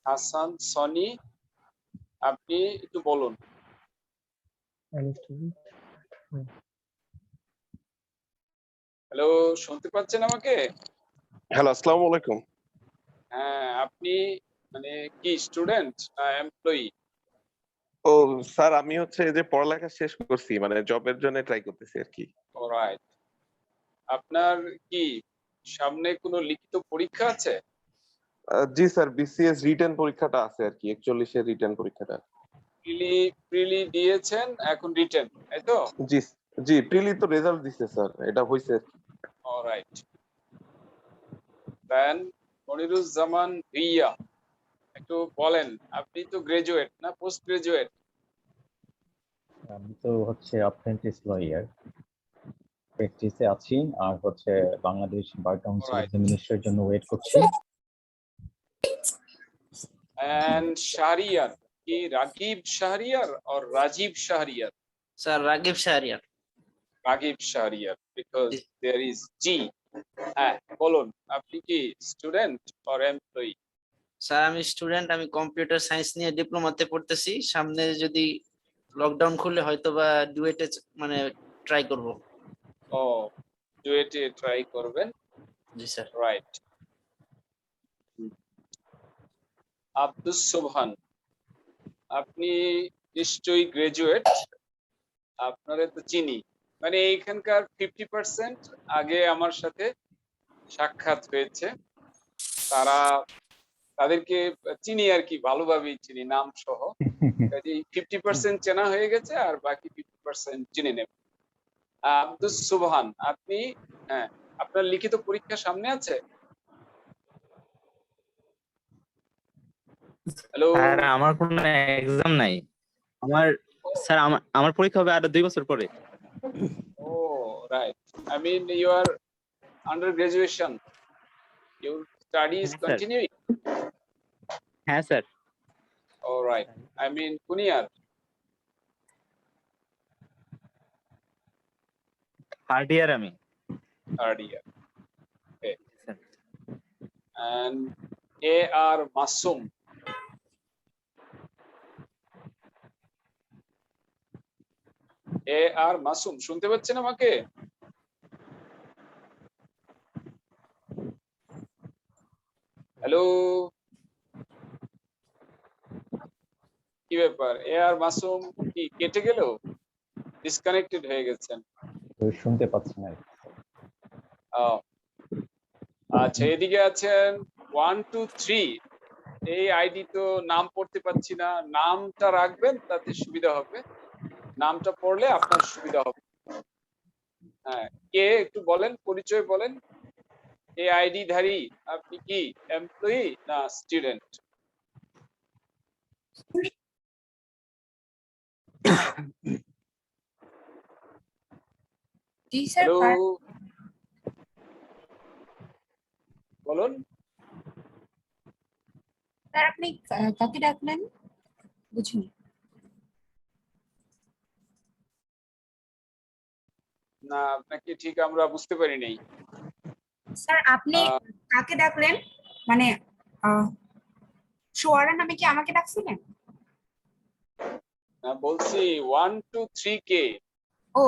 Hasan Sony, আপনি একটু বলুন। হ্যালো, শুনতে পাচ্ছেন আমাকে? হ্যালো, আসসালামু আলাইকুম। হ্যাঁ, আপনি মানে কি স্টুডেন্ট না এমপ্লয়ি? ও স্যার, আমি হচ্ছে এই যে পড়ালেখা শেষ করছি, মানে জবের জন্য ট্রাই করতেছি আরকি। অলরাইট। আপনার কি সামনে কোনো লিখিত পরীক্ষা আছে? জি স্যার, বিসিএস রিটেন পরীক্ষাটা আছে আরকি, 41 এর রিটেন পরীক্ষাটা। প্রিলি দিয়েছেন, এখন রিটেন, তাই তো? জি, জি প্রিলি তো রেজাল্ট দিছে স্যার, এটা হইছে আরকি। অলরাইট। দেন মনিরুজ্জামান ভুইয়া, একটু বলেন, আপনি তো গ্রাজুয়েট না পোস্ট গ্রাজুয়েট? আমি তো হচ্ছে অ্যাপ্রেন্টিস লয়ার, প্র্যাকটিসে আছি আর হচ্ছে বাংলাদেশ বার কাউন্সিল অলরাইট। এক্সামিনেশনের জন্য ওয়েট করছি। এন্ড শাহরিয়ার, কি Ragib Shahriar or Rajib Shahriar? Sir Ragib Shahriar. Ragib Shahriar, because there is G. হ্যাঁ, বলুন, আপনি কি স্টুডেন্ট or এমপ্লয়ি? স্যার আমি স্টুডেন্ট, আমি কম্পিউটার সায়েন্স নিয়ে ডিপ্লোমাতে পড়তেছি। সামনে যদি লকডাউন খুলে হয়তো বা ডুয়েটে মানে ট্রাই করব। ও, ডুয়েটে ট্রাই করবেন। জি স্যার। রাইট। আব্দুস সুবহান, আপনি নিশ্চয়ই গ্রাজুয়েট, আপনারে তো চিনি। মানে এইখানকার 50% আগে আমার সাথে সাক্ষাৎ হয়েছে, তাদেরকে চিনি আর কি, ভালোভাবেই চিনি, নাম সহ। কাজেই 50% চেনা হয়ে গেছে, আর বাকি 50% চিনে নেব। আব্দুস সুবহান, আপনি, হ্যাঁ, আপনার লিখিত পরীক্ষা সামনে আছে? হ্যালো, স্যার আমার কোনো এক্সাম নাই। আমার স্যার আমার পরীক্ষা হবে আরো 2 বছর পরে। Oh right, I mean your under graduation, your study is হ্যাঁ, স্যার। continuing? হ্যাঁ sir. All right, I mean কোন ইয়ার? থার্ড ইয়ার আমি। Third year. Okay. Sir. And A.R. Masum, A.R. Masum, শুনতে পাচ্ছেন আমাকে? হ্যালো, কি ব্যাপার, A.R. মাসুম কি কেটে গেল? ডিসকানেক্টেড হয়ে গেছেন? তো শুনতে পাচ্ছি না। আহ, আচ্ছা, এদিকে আছেন 1 2 3, এই আইডি তো নাম পড়তে পাচ্ছি না, নামটা রাখবেন, তাতে সুবিধা হবে, নামটা পড়লে আপনার সুবিধা হবে। হ্যাঁ, কে একটু বলেন, পরিচয় বলেন। এই আইডি ধারী আপনি কি এমপ্লয়ি না স্টুডেন্ট? জি স্যার। হ্যালো, বলুন। স্যার আপনি কাকে ডাকলেন? বুঝিনি। না, আপনাকে ঠিক আমরা বুঝতে পারি নাই। স্যার আপনি কাকে ডাকলেন? মানে সোয়ারা নামে কি আমাকে ডাকছিলেন? না, বলছি 1 2 3 কে, ও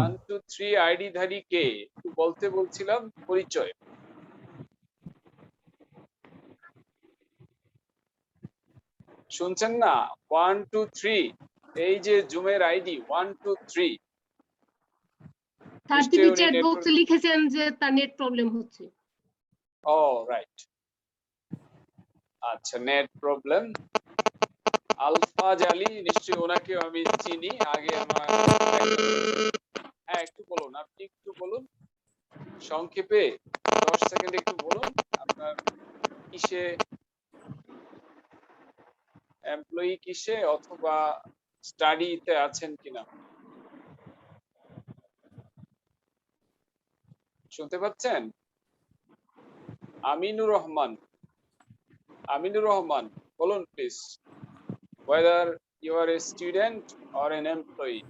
1 2 3 আইডি ধারী কে, একটু বলতে বলছিলাম পরিচয়। শুনছেন না? 1 2 3, এই যে জুমের আইডি 1 2 3। স্যার তিনি চ্যাট বক্সে লিখেছেন যে তার নেট প্রবলেম হচ্ছে। ও রাইট, আচ্ছা, নেট প্রবলেম। আলফাজ আলী, নিশ্চয়ই ওনাকে আমি চিনি, আগে আমার। হ্যাঁ, একটু বলুন, আপনি একটু বলুন সংক্ষেপে, 10 সেকেন্ড একটু বলুন, আপনার কিসে এমপ্লয়ি, কিসে, অথবা স্টাডিতে আছেন কিনা। শুনতে পাচ্ছেন? আমিনুর রহমান, আমিনুর রহমান, বলুন please, whether you are a student or an employee.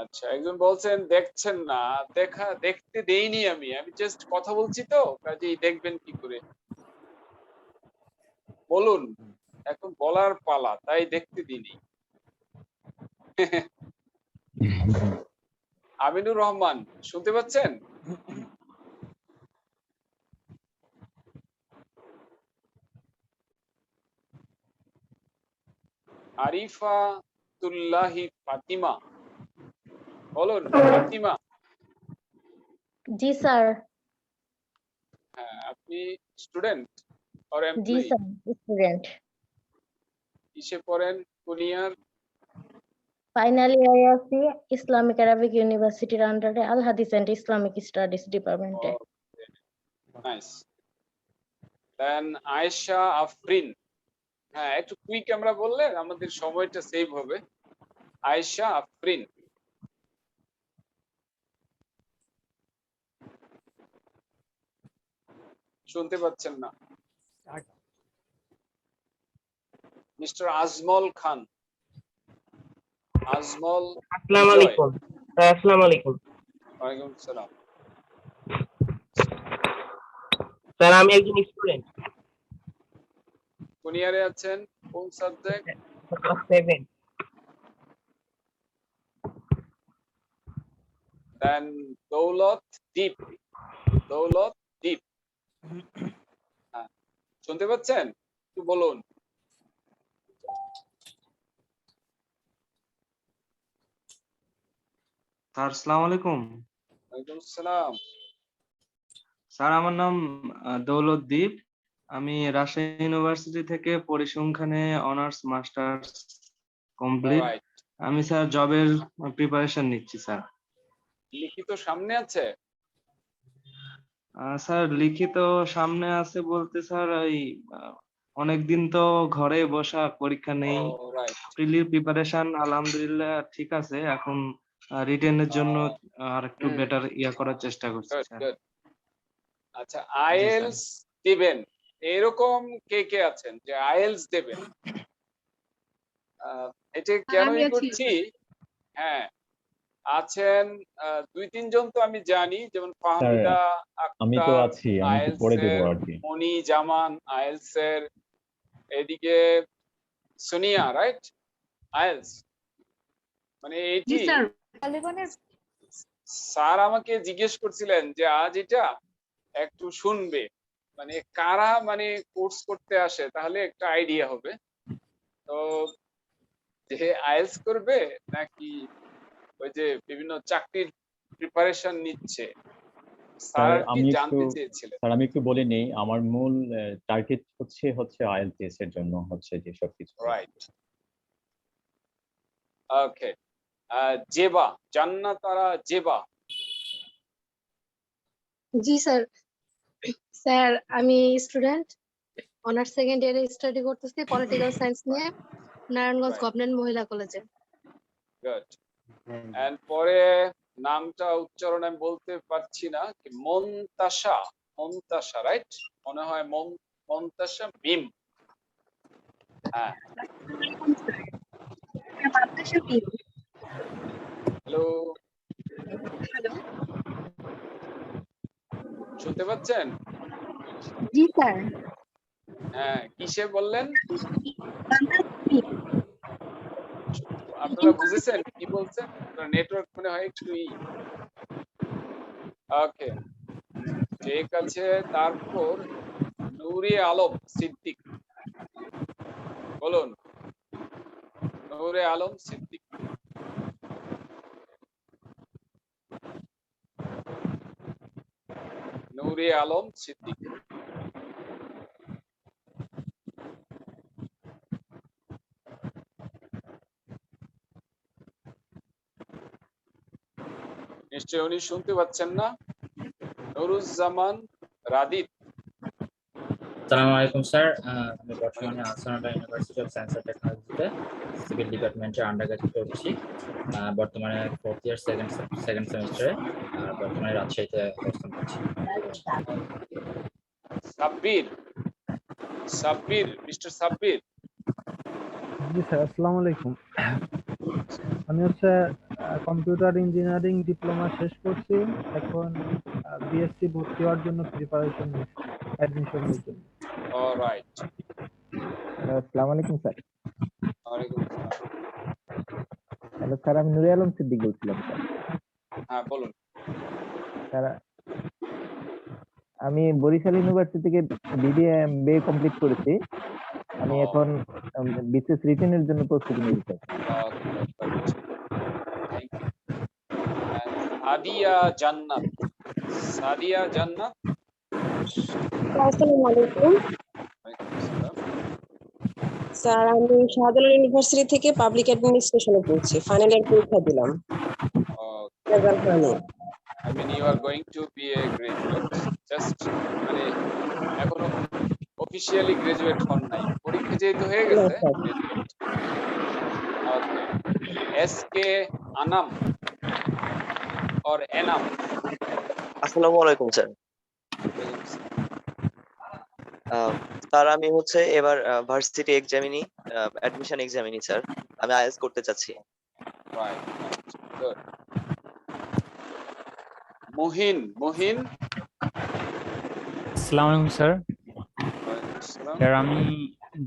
আচ্ছা, একজন বলছেন দেখছেন না, দেখতে দেইনি আমি জাস্ট কথা বলছি তো, কাজেই দেখবেন কি করে? বলুন, এখন বলার পালা, তাই দেখতে দিইনি। আমিনুর রহমান শুনতে পাচ্ছেন? আরিফাতুল্লাহি ফাতিমা, বলুন ফাতিমা। জি স্যার। হ্যাঁ, আপনি student or G employee? Sir, student. কিসে পড়েন? কোন ইয়ার? ফাইনাল ইয়ারে আছি ইসলামিক আরাবিক ইউনিভার্সিটির আন্ডারে আল হাদিস এন্ড ইসলামিক স্টাডিজ ডিপার্টমেন্টে। নাইস। দেন আয়েশা আফরিন। হ্যাঁ, একটু কুইক আমরা বললে আমাদের সময়টা সেভ হবে। আয়েশা আফরিন। শুনতে পাচ্ছেন না? মিস্টার আজমল খান। আজমল। আসসালামু আলাইকুম। আসসালামু আলাইকুম। ওয়ালাইকুম আসসালাম। স্যার আমি একজন স্টুডেন্ট। কোন ইয়ারে আছেন? কোন সাবজেক্ট? 7। দেন দৌলত দ্বীপ। দৌলত দ্বীপ। হ্যাঁ, শুনতে পাচ্ছেন? একটু বলুন। স্যার আসসালামু আলাইকুম। ওয়ালাইকুম আসসালাম। স্যার আমার নাম দৌলতদ্বীপ। আমি রাজশাহী ইউনিভার্সিটি থেকে পরিসংখ্যানে অনার্স মাস্টার্স কমপ্লিট। Alright. আমি স্যার জবের প্রিপারেশন নিচ্ছি স্যার। লিখিত সামনে আছে? স্যার লিখিত সামনে আছে বলতে স্যার ওই অনেকদিন তো ঘরে বসা, পরীক্ষা নেই। Alright. প্রিলির প্রিপারেশন আলহামদুলিল্লাহ ঠিক আছে, এখন রিটেনের জন্য আর একটু বেটার করার চেষ্টা করছি Good, স্যার। good. আচ্ছা, আইএলস দিবেন এরকম কে কে আছেন যে আইএলস দেবেন? এটা কেনই করছি, হ্যাঁ আছেন 2-3 জন তো আমি জানি, যেমন ফাহমিদা আমি তো আছি, আমি একটু পরে দেব আর কি। মনি জামান আইএলস এর, এদিকে সোনিয়া, রাইট? আইএলস মানে জি এটি স্যার। স্যার আমাকে জিজ্ঞেস করছিলেন যে আজ এটা একটু শুনবে, মানে কারা মানে কোর্স করতে আসে, তাহলে একটা আইডিয়া হবে। তো যে আইএলস করবে নাকি ওই যে বিভিন্ন চাকরির প্রিপারেশন নিচ্ছে, স্যার কি জানতে চেয়েছিলেন। স্যার আমি একটু বলে নেই, আমার মূল টার্গেট হচ্ছে আইএলটিএস এর জন্য হচ্ছে যে সব কিছু। রাইট, ওকে। জেবা, জান্নাতারা জেবা। জি স্যার। স্যার আমি স্টুডেন্ট, অনার্স সেকেন্ড ইয়ারে স্টাডি করতেছি পলিটিক্যাল সায়েন্স নিয়ে নারায়ণগঞ্জ গভর্নমেন্ট মহিলা কলেজে। গুড। এন্ড পরে নামটা উচ্চারণ আমি বলতে পারছি না, কি মন্তাসা, মন্তাসা, রাইট? মনে হয় মন্তাসা মিম। হ্যাঁ, হ্যালো, শুনতে পাচ্ছেন? জি স্যার। হ্যাঁ, কিসে বললেন? আপনারা বুঝেছেন কি বলছেন? নেটওয়ার্ক মনে হয় একটু ওকে, ঠিক আছে। তারপর নূরে আলম সিদ্দিক, বলুন। নূরে আলম সিদ্দিক। নূরে আলম সিদ্দিক। নিশ্চয়ই উনি শুনতে পাচ্ছেন না। নুরুজ্জামান রাদিত। আসসালামু আলাইকুম স্যার, আমি বর্তমানে আলসানাডা ইউনিভার্সিটি অফ সায়েন্স অ্যান্ড টেকনোলজিতে সিভিল ডিপার্টমেন্টে আন্ডারগ্রেজুয়েট করছি। বর্তমানে 4th ইয়ার সেকেন্ড সেমিস্টারে, বর্তমানে রাজশাহীতে অবস্থান করছি। সাব্বির, মিস্টার সাব্বির। জি স্যার, আসসালামু আলাইকুম। আমি হচ্ছে কম্পিউটার ইঞ্জিনিয়ারিং ডিপ্লোমা শেষ করছি, এখন বিএসসি ভর্তি হওয়ার জন্য প্রিপারেশন নিচ্ছি অ্যাডমিশনের জন্য। অলরাইট, আসসালামু আলাইকুম স্যার। ওয়ালাইকুম আসসালাম। হ্যালো স্যার, আমি নুরে আলম সিদ্দিক বলছিলাম স্যার। হ্যাঁ বলুন। স্যার আমি বরিশাল ইউনিভার্সিটি থেকে বিবিএ এমবিএ কমপ্লিট করেছি। আমি এখন বিসিএস রিটেনের জন্য প্রস্তুতি নিচ্ছি। সাদিয়া জান্নাত, সাদিয়া জান্নাত। আসসালামু আলাইকুম স্যার, আমি শাহজালাল ইউনিভার্সিটি থেকে পাবলিক অ্যাডমিনিস্ট্রেশনে পড়ছি, ফাইনাল ইয়ার পরীক্ষা দিলাম, রেজাল্ট হয়নি। I mean, you are going to be a graduate. Just মানে এখনো অফিশিয়ালি গ্রাজুয়েট হন নাই, পরীক্ষা যেহেতু হয়ে গেছে। Okay, SK Anam or Enam. আসসালামু আলাইকুম স্যার। স্যার আমি হচ্ছে এবার ভার্সিটি এক্সামিনি অ্যাডমিশন এক্সামিনি স্যার, আমি আইএলটিএস করতে চাচ্ছি। Right, good. মুহিন, মুহিন। আসসালামু আলাইকুম স্যার। আসসালাম। স্যার আমি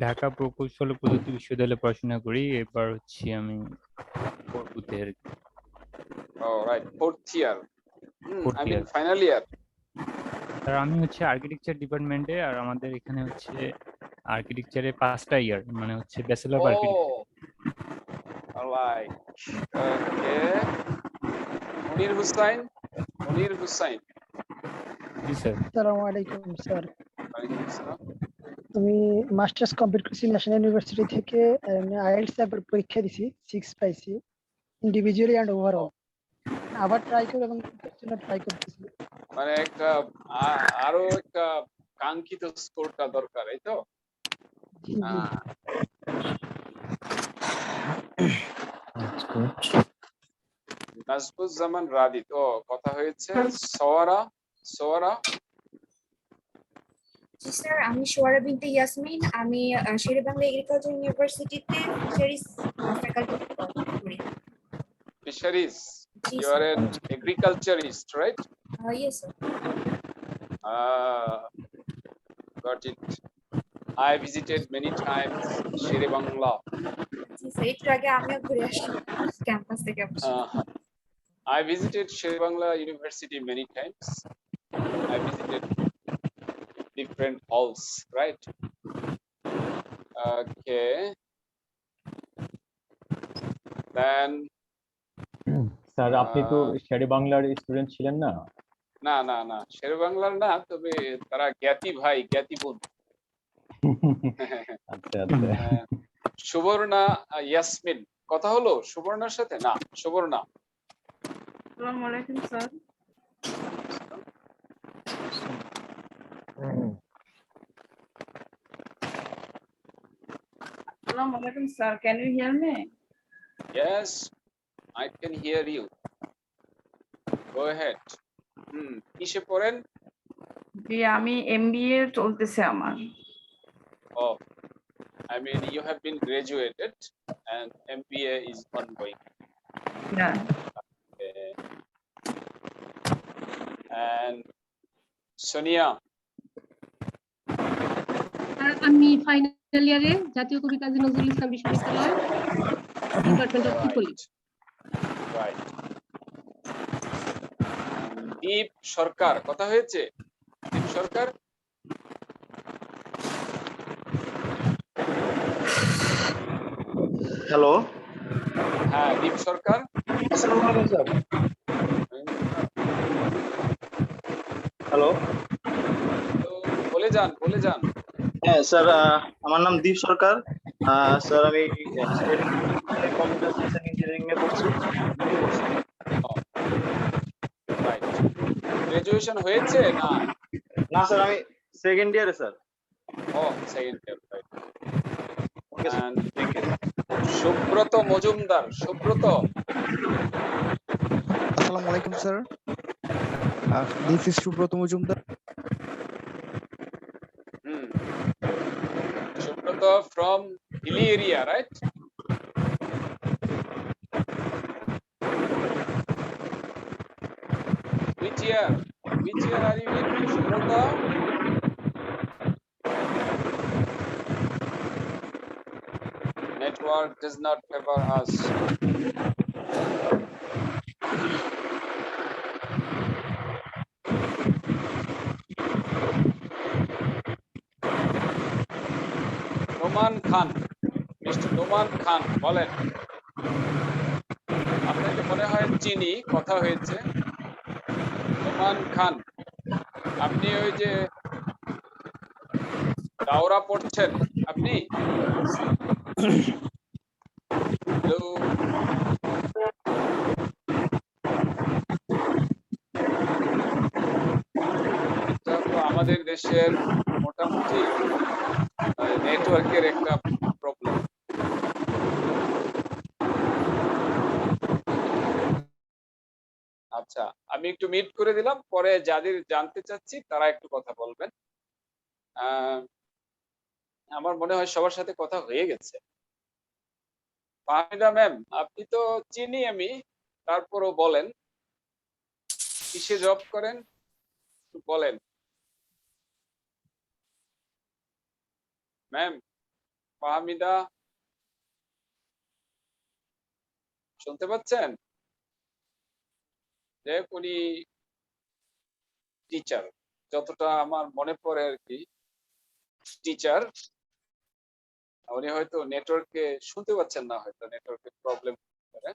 ঢাকা প্রকৌশল ও প্রযুক্তি বিশ্ববিদ্যালয়ে পড়াশোনা করি, এবার হচ্ছে আমি পরবর্তী আর কি। Right, fourth year. Fourth I mean year। Final year. Sir আমি হচ্ছে আর্কিটেকচার ডিপার্টমেন্টে, আর আমাদের এখানে হচ্ছে আর্কিটেকচারে 5টা ইয়ার, মানে হচ্ছে bachelor of architecture. Alright, okay. Munir Hussain, Munir Hussain. জি স্যার। আসসালামু আলাইকুম স্যার। ওয়ালাইকুম আসসালাম। আমি মাস্টার্স কমপ্লিট করছি ন্যাশনাল ইউনিভার্সিটি থেকে, আইএলটিএস এর পরীক্ষা দিছি, 6 পাইছি ইন্ডিভিজুয়ালি এন্ড ওভারঅল। আবার ট্রাই করব এবং ট্রাই করতেছি। মানে একটা আরো একটা কাঙ্ক্ষিত স্কোরটা দরকার, এই তো। নাজবুজ্জামান রাদিত, ও কথা হয়েছে। সোয়ারা, সোয়ারা। জি স্যার, আমি সোয়ারা বিনতে ইয়াসমিন, আমি শেরেবাংলা এগ্রিকালচার ইউনিভার্সিটিতে ফিশারিজ ফ্যাকাল্টি করি। Fisheries, G you are an agriculturist, right? Yes sir. Got it. I visited many times Sherebangla. G sir, একটু আগে আমিও ঘুরে আসলাম ক্যাম্পাস থেকে। I visited Sherebangla University many times. I visited different halls, right? Okay. Then sir আপনি তো শেরেবাংলার student ছিলেন না? না না না, শেরেবাংলার না, তবে তারা জ্ঞাতি ভাই, জ্ঞাতি বোন। আচ্ছা আচ্ছা। সুবর্ণা ইয়াসমিন, কথা হলো সুবর্ণার সাথে? না, সুবর্ণা। আসসালামু আলাইকুম sir. Assalamu alaikum sir, can you hear me? Yes, I can hear you. Go ahead. কিসে পড়েন? জি, আমি এমবিএ চলতেছে আমার। Oh, I mean you have been graduated and MBA is ongoing. Yeah. Okay. And Sonia. আমি final ইয়ারে জাতীয় কবি কাজী নজরুল ইসলাম বিশ্ববিদ্যালয় ডিপার্টমেন্ট অফ ইকোনমিক্স। Right. দীপ সরকার, কথা হয়েছে? দীপ সরকার। হ্যালো। হ্যাঁ, দীপ সরকার। আসসালামু আলাইকুম স্যার। হ্যালো। বলে যান, বলে যান। হ্যাঁ স্যার, আমার নাম দীপ সরকার। স্যার আমি কম্পিউটার সায়েন্স এন্ড ইঞ্জিনিয়ারিং এ পড়ছি। রাইট। গ্রাজুয়েশন হয়েছে না? না স্যার, আমি সেকেন্ড ইয়ারে sir. Oh, second year, right. Subrata Majumdar, Subrata. আসসালামু আলাইকুম sir. This is Subrata Majumdar. Subrata from Hilly area, right? year are you in, Subrata? Network does not favor us. Noman Khan, mister Noman Khan বলেন। আপনাকে মনে হয় চিনি, কথা হয়েছে। নোমান খান, আপনি ওই যে দাওরা পড়ছেন আপনি? হ্যালো, এটা তো আমাদের দেশের মোটামুটি নেটওয়ার্কের একটা প্রবলেম। আচ্ছা, আমি একটু মিট করে দিলাম, পরে যাদের জানতে চাচ্ছি তারা একটু কথা বলবেন। আমার মনে হয় সবার সাথে কথা হয়ে গেছে। ফাহমিদা ম্যাম, আপনি তো চিনি আমি, তারপরও বলেন কিসে জব করেন একটু বলেন ম্যাম। ফাহমিদা শুনতে পাচ্ছেন? যে উনি টিচার, যতটা আমার মনে পড়ে আর কি, টিচার। উনি হয়তো নেটওয়ার্কে শুনতে পাচ্ছেন না, হয়তো নেটওয়ার্কের প্রবলেম করে।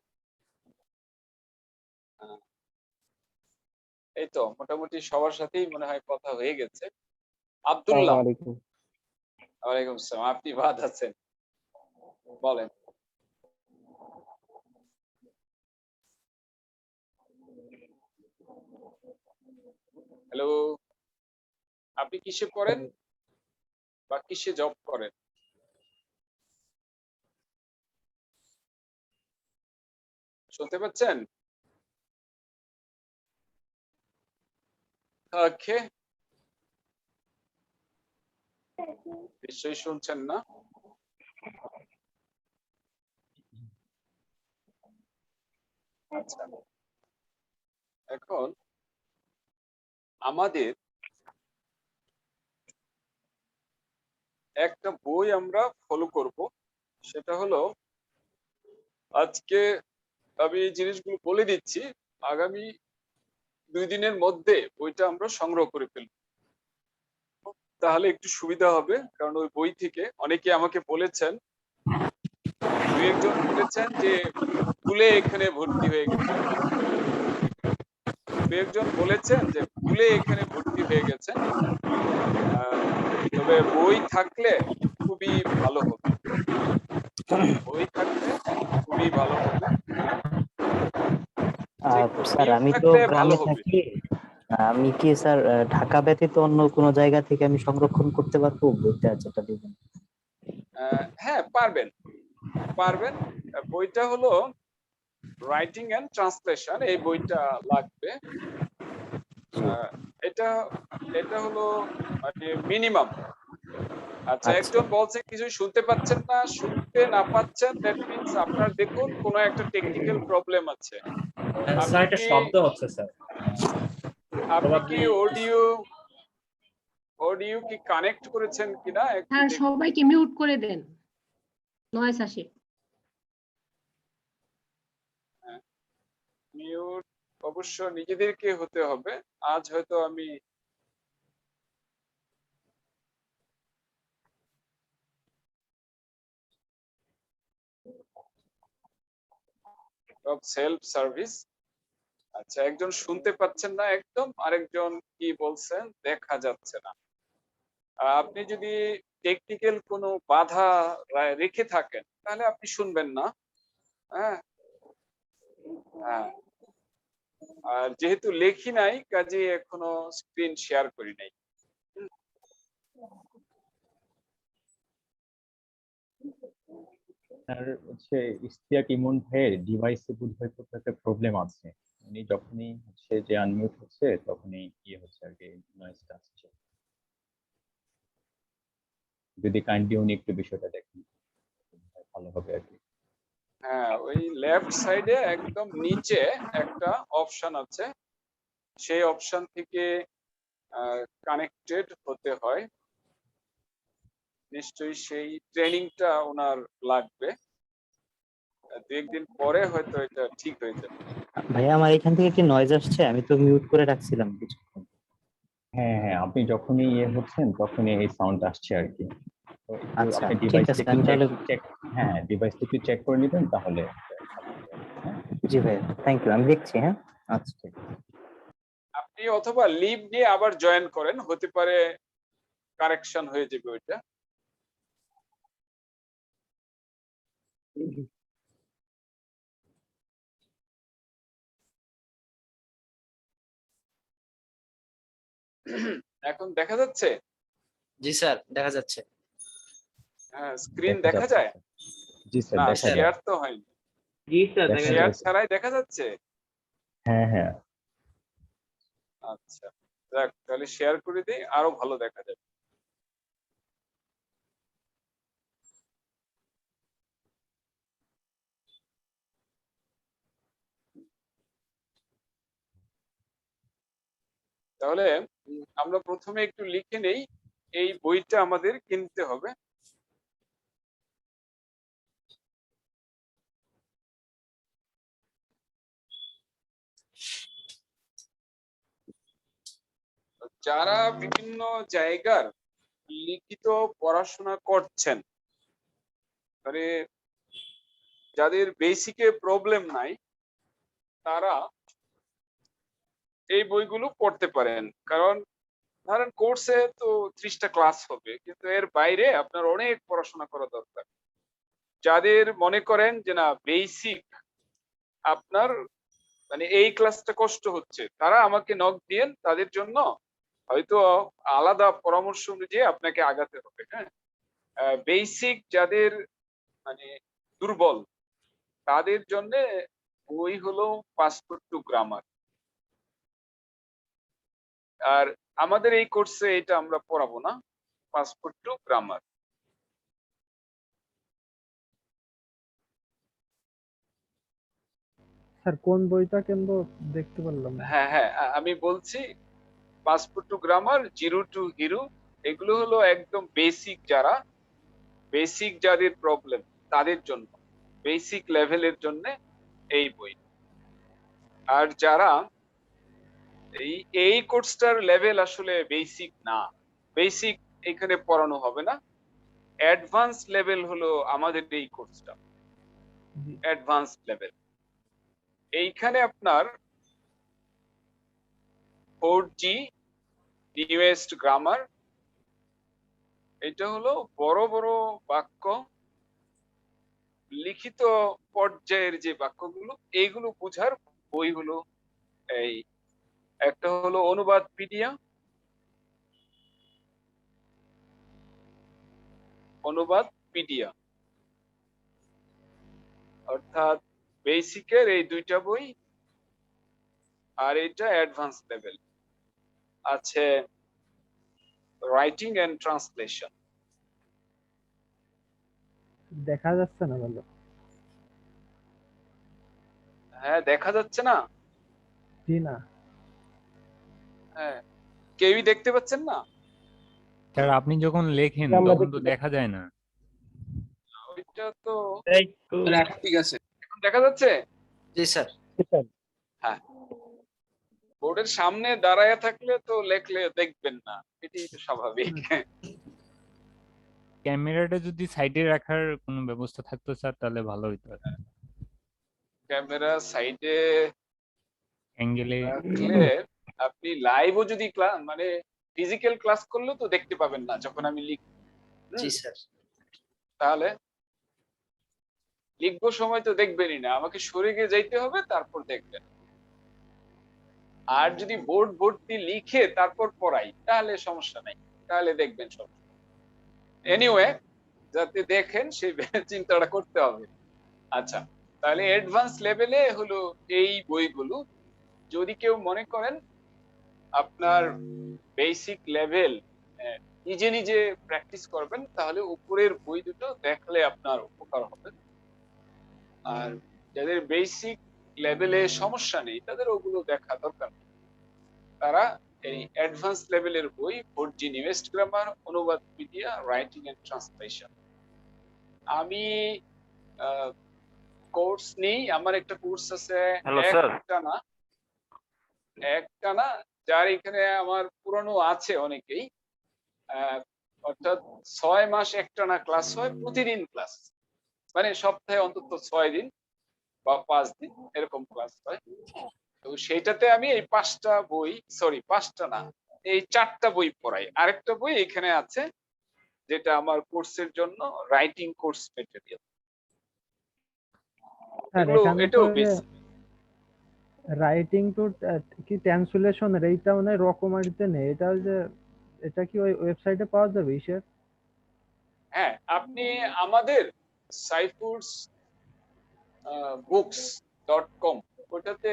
এই তো মোটামুটি সবার সাথেই মনে হয় কথা হয়ে গেছে। আব্দুল্লাহ, ওয়ালাইকুম আসসালাম, আপনি বাদ আছেন, বলেন। হ্যালো, আপনি কিসে পড়েন বা কিসে জব করেন? শুনতে পাচ্ছেন? ওকে, নিশ্চয়ই শুনছেন না। আচ্ছা, এখন আমাদের একটা বই আমরা ফলো করব, সেটা হলো, আজকে আমি এই জিনিসগুলো বলে দিচ্ছি, আগামী 2 দিনের মধ্যে বইটা আমরা সংগ্রহ করে ফেলব, তাহলে একটু সুবিধা হবে। কারণ ওই বই থেকে অনেকে আমাকে বলেছেন, 2-1 জন বলেছেন যে ভুলে এখানে ভর্তি হয়ে গেছে, 2-1 জন বলেছেন যে ভুলে এখানে ভর্তি হয়ে গেছে। তবে বই থাকলে খুবই ভালো হবে, বই থাকলে খুবই ভালো হবে। স্যার আমি তো গ্রামে থাকি, আমি কি স্যার ঢাকা ব্যতীত অন্য কোনো জায়গা থেকে আমি সংরক্ষণ করতে পারবো বইটা যেটা দিবেন? হ্যাঁ, পারবেন পারবেন। বইটা হলো রাইটিং এন্ড ট্রান্সলেশন, এই বইটা লাগবে। এটা হলো মানে মিনিমাম। আচ্ছা, একজন বলছে কিছু শুনতে পাচ্ছেন না, শুনতে না পাচ্ছেন, দ্যাট মিন্স আপনার দেখুন কোনো একটা টেকনিক্যাল প্রবলেম আছে। স্যার এটা শব্দ হচ্ছে স্যার। আপনি কি অডিও কি কানেক্ট করেছেন কিনা? হ্যাঁ, সবাইকে মিউট করে দেন, নয়েজ আসে। মিউট অবশ্য নিজেদেরকে হতে হবে। আজ হয়তো আমি সেলফ সার্ভিস। আচ্ছা, একজন শুনতে পাচ্ছেন না একদম, আরেকজন কি বলছেন দেখা যাচ্ছে না। আপনি যদি টেকনিক্যাল কোনো বাধা রেখে থাকেন তাহলে আপনি শুনবেন না। হ্যাঁ, আর যেহেতু লেখি নাই, কাজে এখনো স্ক্রিন শেয়ার করি নাই। স্যার হচ্ছে ইশতিয়াক ইমন ভাইয়ের ডিভাইসে বোধহয় কোথাও একটা প্রবলেম আছে, উনি যখনই হচ্ছে যে আনমিউট হচ্ছে তখনই হচ্ছে আর কি নয়েজটা আসছে। যদি কাইন্ডলি উনি একটু বিষয়টা দেখেন ভালো হবে আর কি। হ্যাঁ, ওই লেফট সাইডে একদম নিচে একটা অপশন আছে, সেই অপশন থেকে কানেক্টেড হতে হয়। নিশ্চয়ই সেই ট্রেনিংটা ওনার লাগবে, দু একদিন পরে হয়তো এটা ঠিক হয়ে যাবে। ভাইয়া আমার এখান থেকে কি নয়েজ আসছে? আমি তো মিউট করে রাখছিলাম কিছুক্ষণ। হ্যাঁ হ্যাঁ, আপনি যখনই হচ্ছেন তখনই এই সাউন্ড আসছে আর কি। তো একটু আচ্ছা, আপনি ঠিক ডিভাইসটা আছে, একটু আমি তাহলে চেক হ্যাঁ ডিভাইসটা একটু চেক করে নেবেন তাহলে। জি ভাইয়া, থ্যাংক ইউ, আমি দেখছি। হ্যাঁ, আচ্ছা ঠিক আছে। আপনি অথবা লিভ নিয়ে আবার জয়েন করেন, হতে পারে কারেকশন হয়ে যাবে ওইটা। এখন দেখা যাচ্ছে? জি স্যার, দেখা যাচ্ছে। হ্যাঁ, স্ক্রিন দেখা যায়? জি স্যার, না, দেখা যায়। শেয়ার তো হয়নি। জি স্যার, দেখা শেয়ার যাচ্ছে। ছাড়াই দেখা যাচ্ছে? হ্যাঁ হ্যাঁ। আচ্ছা, যাক, তাহলে শেয়ার করে দিই, আরো ভালো দেখা যাবে। তাহলে আমরা প্রথমে একটু লিখে নেই, এই বইটা আমাদের কিনতে হবে। যারা বিভিন্ন জায়গার লিখিত পড়াশোনা করছেন, মানে যাদের বেসিকে প্রবলেম নাই, তারা এই বইগুলো পড়তে পারেন। কারণ ধরেন কোর্সে তো 30টা ক্লাস হবে, কিন্তু এর বাইরে আপনার অনেক পড়াশোনা করা দরকার। যাদের মনে করেন যে না বেসিক আপনার মানে এই ক্লাসটা কষ্ট হচ্ছে, তারা আমাকে নক দিয়েন, তাদের জন্য হয়তো আলাদা পরামর্শ অনুযায়ী আপনাকে আগাতে হবে। হ্যাঁ, বেসিক যাদের মানে দুর্বল, তাদের জন্য বই হলো পাসপোর্ট টু গ্রামার। আর আমাদের এই কোর্সে এটা আমরা পড়াবো না, পাসপোর্ট টু গ্রামার। স্যার কোন বইটা কেন্দ্র দেখতে পারলাম না। হ্যাঁ হ্যাঁ, আমি বলছি passport to grammar, zero two hero, এগুলো হলো একদম বেসিক, যারা বেসিক যাদের প্রবলেম তাদের জন্য, বেসিক লেভেলের জন্য এই বই। আর যারা এই কোর্সটার লেভেল আসলে বেসিক না, বেসিক এখানে পড়ানো হবে না, অ্যাডভান্স লেভেল হলো আমাদের এই কোর্সটা, অ্যাডভান্স লেভেল। এইখানে আপনার 4G নিউয়েস্ট গ্রামার, এটা হলো বড় বড় বাক্য, লিখিত পর্যায়ের যে বাক্যগুলো, এইগুলো বোঝার বই হলো এই একটা হলো অনুবাদ পিডিয়া, অনুবাদ পিডিয়া, অর্থাৎ বেসিকের এই দুইটা বই, আর এটা অ্যাডভান্স লেভেল আছে রাইটিং এন্ড ট্রান্সলেশন। দেখা যাচ্ছে না ভালো। হ্যাঁ, দেখা যাচ্ছে না? জি না। হ্যাঁ, কেউই দেখতে পাচ্ছেন না? স্যার আপনি যখন লেখেন আমরা তখন তো দেখতে দেখা যায় না। ওইটা তো ঠিক আছে, এখন দেখা যাচ্ছে? জি স্যার। হ্যাঁ, বোর্ডের সামনে দাঁড়ায় থাকলে তো লেখলে দেখবেন না, এটাই তো স্বাভাবিক। ক্যামেরাটা যদি সাইডে রাখার কোনো ব্যবস্থা থাকতো স্যার তাহলে ভালো হতো। ক্যামেরা সাইডে অ্যাঙ্গেলে রাখলে আপনি লাইভও যদি মানে ফিজিক্যাল ক্লাস করলেও তো দেখতে পাবেন না যখন আমি লিখব। জি স্যার। তাহলে লিখবো সময় তো দেখবেনই না, আমাকে সরে গিয়ে যাইতে হবে, তারপর দেখবেন। আর যদি বোর্ড ভর্তি লিখে তারপর পড়াই তাহলে সমস্যা নাই, তাহলে দেখবেন সব। এনিওয়ে, যাতে দেখেন সেই চিন্তাটা করতে হবে। আচ্ছা, তাহলে অ্যাডভান্স লেভেলে হলো এই বইগুলো। যদি কেউ মনে করেন আপনার বেসিক লেভেল নিজে নিজে প্র্যাকটিস করবেন, তাহলে উপরের বই দুটো দেখলে আপনার উপকার হবে। আর যাদের বেসিক লেভেলে সমস্যা নেই, তাদের ওগুলো দেখা দরকার নেই। তারা এই অ্যাডভান্স লেভেলের বই 4G newest grammar, Anubadpedia, writing and translation. আমি কোর্স নেই, আমার একটা কোর্স আছে হ্যালো স্যার। একটানা যার এখানে আমার পুরনো আছে অনেকেই, অর্থাৎ 6 মাস একটানা ক্লাস হয়, প্রতিদিন ক্লাস, মানে সপ্তাহে অন্তত 6 দিন বা 5 দিন এরকম ক্লাস হয়। তো সেইটাতে আমি এই 5টা বই, সরি 5টা না, এই 4টা বই পড়াই। আরেকটা বই এখানে আছে যেটা আমার কোর্সের জন্য রাইটিং কোর্স ম্যাটেরিয়াল। এটাও বেসিক। রাইটিং টু কি ট্রান্সলেশন এইটা মানে রকমারিতে নেই, এটা যে এটা কি ওই ওয়েবসাইটে পাওয়া যাবে ইসের? হ্যাঁ, আপনি আমাদের সাইফুডস books.com ওটাতে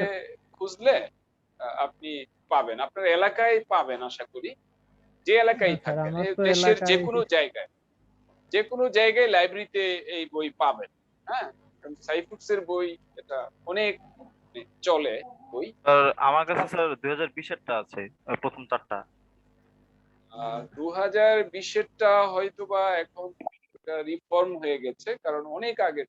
খুঁজলে আপনি পাবেন, আপনার এলাকায় পাবেন আশা করি, যে এলাকায় থাকেন, দেশের যে কোনো জায়গায় লাইব্রেরিতে এই বই পাবেন। হ্যাঁ, সাইফুডস এর বই এটা অনেক চলে বই। আমার কাছে স্যার 2020 এরটা আছে, প্রথম 4টা। 2020 এরটা হয়তো বা এখন রিফর্ম হয়ে গেছে, কারণ অনেক আগে।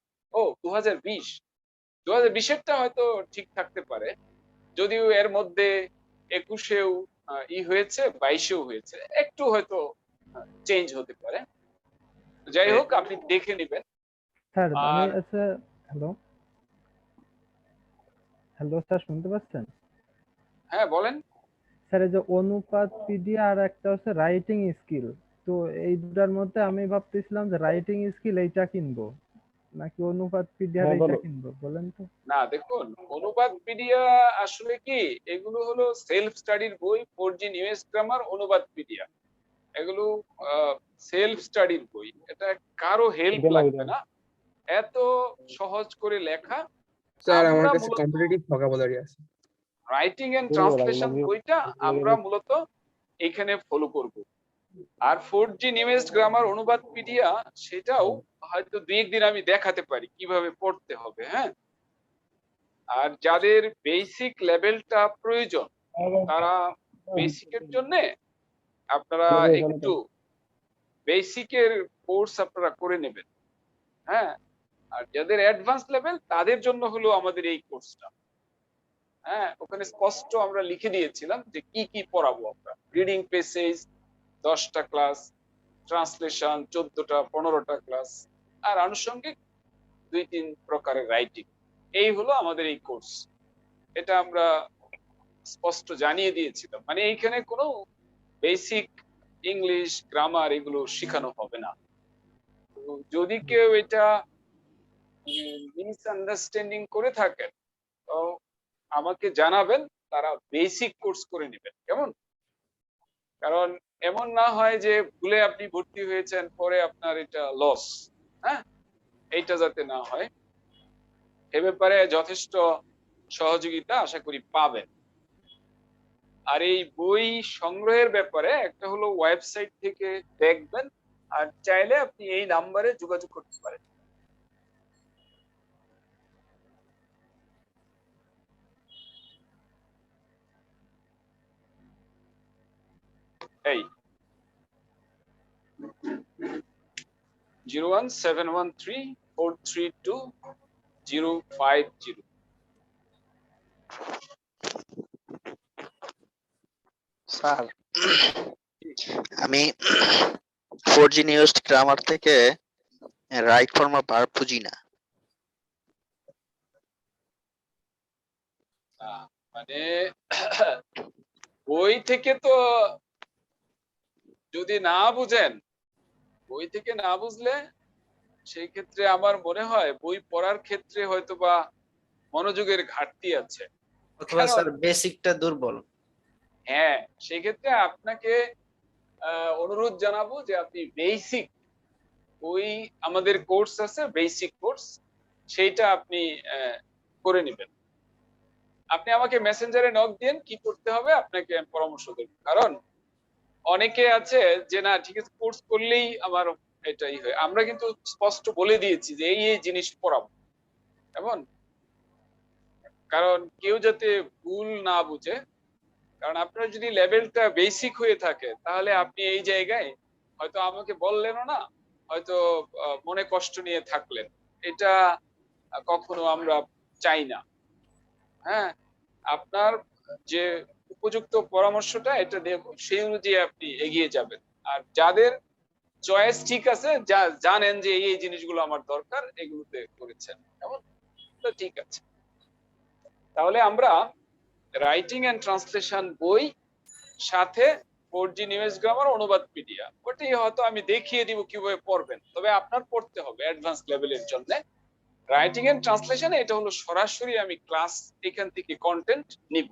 2020 এরটা হয়তো ঠিক থাকতে পারে, যদিও এর মধ্যে 21এও হয়েছে, 22এও হয়েছে, একটু হয়তো চেঞ্জ হতে পারে। যাই হোক, আপনি দেখে নেবেন। স্যার আমি আচ্ছা, হ্যালো স্যার শুনতে পাচ্ছেন? হ্যাঁ বলেন। স্যার এই যে অনুপাতপিডিয়া আর একটা হচ্ছে রাইটিং স্কিল, তো এই দুটার মধ্যে আমি ভাবতেছিলাম যে রাইটিং স্কিল এইটা কিনবো নাকি অনুপাতপিডিয়া এইটা কিনবো, বলেন তো। না দেখুন, অনুবাদপিডিয়া আসলে কি, এগুলো হলো সেলফ স্টাডির বই। 4G নিউয়েস্ট গ্রামার, অনুবাদপিডিয়া, এগুলো সেলফ স্টাডির বই। এটা কারো হেল্প লাগবে না, এত সহজ করে লেখা। স্যার আমার কাছে কম্পিটিটিভ ভোকাবুলারি আছে। রাইটিং এন্ড ট্রান্সলেশন বইটা আমরা মূলত এখানে ফলো করব। আর 4G নিউয়েস্ট গ্রামার, অনুবাদপিডিয়া, সেটাও হয়তো 2-1 দিন আমি দেখাতে পারি কিভাবে পড়তে হবে। হ্যাঁ, আর যাদের বেসিক লেভেলটা প্রয়োজন, তারা বেসিকের জন্য আপনারা একটু বেসিকের কোর্স আপনারা করে নেবেন। হ্যাঁ, আর যাদের অ্যাডভান্স লেভেল, তাদের জন্য হলো আমাদের এই কোর্সটা। হ্যাঁ, ওখানে স্পষ্ট আমরা লিখে দিয়েছিলাম যে কি কি পড়াবো আমরা। রিডিং প্যাসেজ 10টা ক্লাস, ট্রান্সলেশন 14টা 15টা ক্লাস, আর আনুষঙ্গিক 2-3 প্রকারের রাইটিং। এই হলো আমাদের এই কোর্স। এটা আমরা স্পষ্ট জানিয়ে দিয়েছিলাম, মানে এইখানে কোনো বেসিক ইংলিশ, গ্রামার এগুলো শেখানো হবে না। যদি কেউ এটা মিসআন্ডারস্ট্যান্ডিং করে থাকেন, তো আমাকে জানাবেন, তারা বেসিক কোর্স করে নেবেন, কেমন? কারণ এমন না হয় যে ভুলে আপনি ভর্তি হয়েছেন, পরে আপনার এটা লস। হ্যাঁ, এইটা যাতে না হয়, এ ব্যাপারে যথেষ্ট সহযোগিতা আশা করি পাবেন। আর এই বই সংগ্রহের ব্যাপারে একটা হলো ওয়েবসাইট থেকে দেখবেন, আর চাইলে আপনি এই নাম্বারে যোগাযোগ করতে পারেন। এই 01713432050। স্যার আমি 4G নিউয়েস্ট গ্রামার থেকে রাইট ফর্ম অফ ভার্ব বুঝি না। মানে বই থেকে তো যদি না বুঝেন, বই থেকে না বুঝলে সেই ক্ষেত্রে আমার মনে হয় বই পড়ার ক্ষেত্রে হয়তো বা মনোযোগের ঘাটতি আছে, অথবা স্যার বেসিকটা দুর্বল। হ্যাঁ, সেই ক্ষেত্রে আপনাকে অনুরোধ জানাবো যে আপনি বেসিক, ওই আমাদের কোর্স আছে বেসিক কোর্স, সেইটা আপনি করে নেবেন। আপনি আমাকে মেসেঞ্জারে নক দিন, কি করতে হবে আপনাকে পরামর্শ দেব। কারণ অনেকে আছে যে না ঠিক আছে, কোর্স করলেই আমার এটাই হয়। আমরা কিন্তু স্পষ্ট বলে দিয়েছি যে এই এই জিনিস পড়াবো, এমন। কারণ কেউ যাতে ভুল না বুঝে, কারণ আপনার যদি লেভেলটা বেসিক হয়ে থাকে তাহলে আপনি এই জায়গায় হয়তো আমাকে বললেনও না, হয়তো মনে কষ্ট নিয়ে থাকলেন। এটা কখনো আমরা চাই না। হ্যাঁ, আপনার যে উপযুক্ত পরামর্শটা এটা দেব, সেই অনুযায়ী আপনি এগিয়ে যাবেন। আর যাদের চয়েস ঠিক আছে, যা জানেন যে এই জিনিসগুলো আমার দরকার, এগুলোতে করেছেন, কেমন? তো ঠিক আছে, তাহলে আমরা রাইটিং এন্ড ট্রান্সলেশন বই সাথে 4G নিউজ গ্রামার অনুবাদ পিডিয়া, ওটাই হয়তো আমি দেখিয়ে দিব কিভাবে পড়বেন, তবে আপনার পড়তে হবে অ্যাডভান্স লেভেলের জন্য। রাইটিং এন্ড ট্রান্সলেশন এটা হলো সরাসরি আমি ক্লাস এখান থেকে কন্টেন্ট নিব,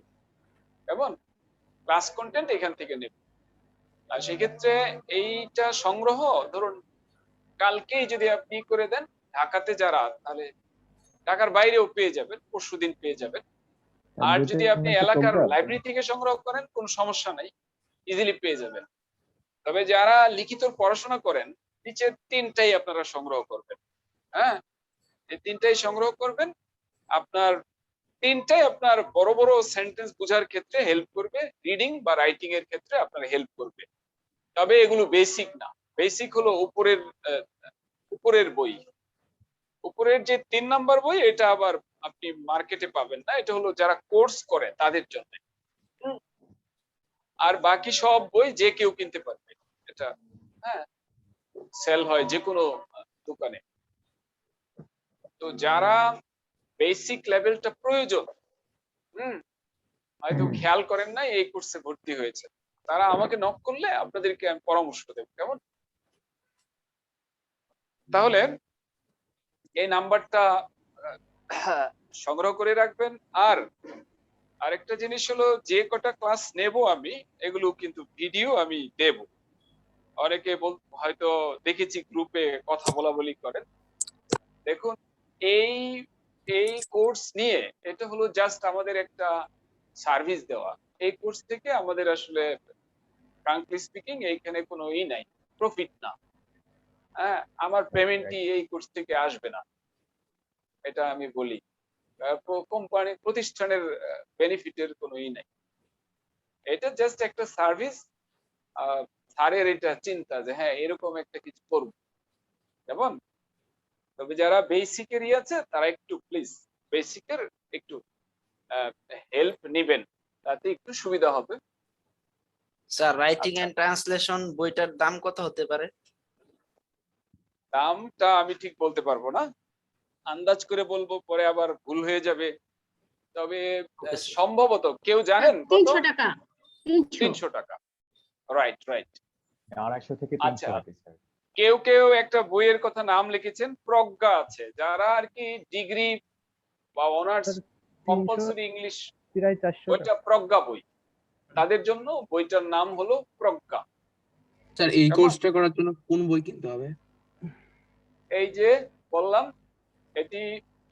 কেমন? ক্লাস কন্টেন্ট এখান থেকে নেব। আর সেক্ষেত্রে এইটা সংগ্রহ ধরুন কালকেই যদি আপনি করে দেন, ঢাকাতে যারা, তাহলে ঢাকার বাইরেও পেয়ে যাবেন, পরশুদিন পেয়ে যাবেন। আর যদি আপনি এলাকার লাইব্রেরি থেকে সংগ্রহ করেন কোনো সমস্যা নাই, ইজিলি পেয়ে যাবেন। তবে যারা লিখিত পড়াশোনা করেন, নিচের তিনটাই আপনারা সংগ্রহ করবেন। হ্যাঁ, এই তিনটাই সংগ্রহ করবেন। আপনার তিনটাই আপনার বড় বড় সেন্টেন্স বোঝার ক্ষেত্রে হেল্প করবে, রিডিং বা রাইটিং এর ক্ষেত্রে আপনার হেল্প করবে। তবে এগুলো বেসিক না, বেসিক হলো উপরের বই। উপরের যে 3 নাম্বার বই, এটা আবার আপনি মার্কেটে পাবেন না, এটা হলো যারা কোর্স করে তাদের জন্য। আর বাকি সব বই যে কেউ কিনতে পারবে, এটা হ্যাঁ সেল হয় যে কোনো দোকানে। তো যারা বেসিক লেভেলটা প্রয়োজন, হয়তো খেয়াল করেন না এই কোর্সে ভর্তি হয়েছে, তারা আমাকে নক করলে আপনাদেরকে আমি পরামর্শ দেব, কেমন? তাহলে এই নাম্বারটা সংগ্রহ করে রাখবেন। আর আরেকটা জিনিস হলো, যে কটা ক্লাস নেব আমি, এগুলো কিন্তু ভিডিও আমি দেব। অনেকে হয়তো দেখেছি গ্রুপে কথা বলি করেন। দেখুন, এই কোর্স নিয়ে এটা হলো জাস্ট আমাদের একটা সার্ভিস দেওয়া। এই কোর্স থেকে আমাদের আসলে ফ্রাঙ্কলি স্পিকিং এইখানে কোনো নাই, প্রফিট না। হ্যাঁ, আমার পেমেন্টই এই কোর্স থেকে আসবে না, এটা আমি বলি। কোম্পানি প্রতিষ্ঠানের বেনিফিটের কোনো নাই, এটা জাস্ট একটা সার্ভিস। স্যারের এটা চিন্তা যে হ্যাঁ এরকম একটা কিছু করব, যেমন। তবে যারা বেসিকেরই আছে তারা একটু প্লিজ বেসিকের একটু হেল্প নেবেন, তাতে একটু সুবিধা হবে। স্যার, রাইটিং এন্ড ট্রান্সলেশন বইটার দাম কত হতে পারে? দামটা আমি ঠিক বলতে পারবো না, আন্দাজ করে বলবো, পরে আবার ভুল হয়ে যাবে। তবে সম্ভবত কেউ জানেন? 300 টাকা। 300 টাকা, রাইট। 250 থেকে 300 হবে স্যার। কেউ একটা বইয়ের কথা নাম লিখেছেন, প্রজ্ঞা আছে, যারা আর কি ডিগ্রি বা অনার্স কম্পালসরি ইংলিশ, ওইটা প্রজ্ঞা বই, তাদের জন্য বইটার নাম হলো প্রজ্ঞা। স্যার এই কোর্সটা করার জন্য কোন বই কিনতে হবে? এই যে বললাম, এটি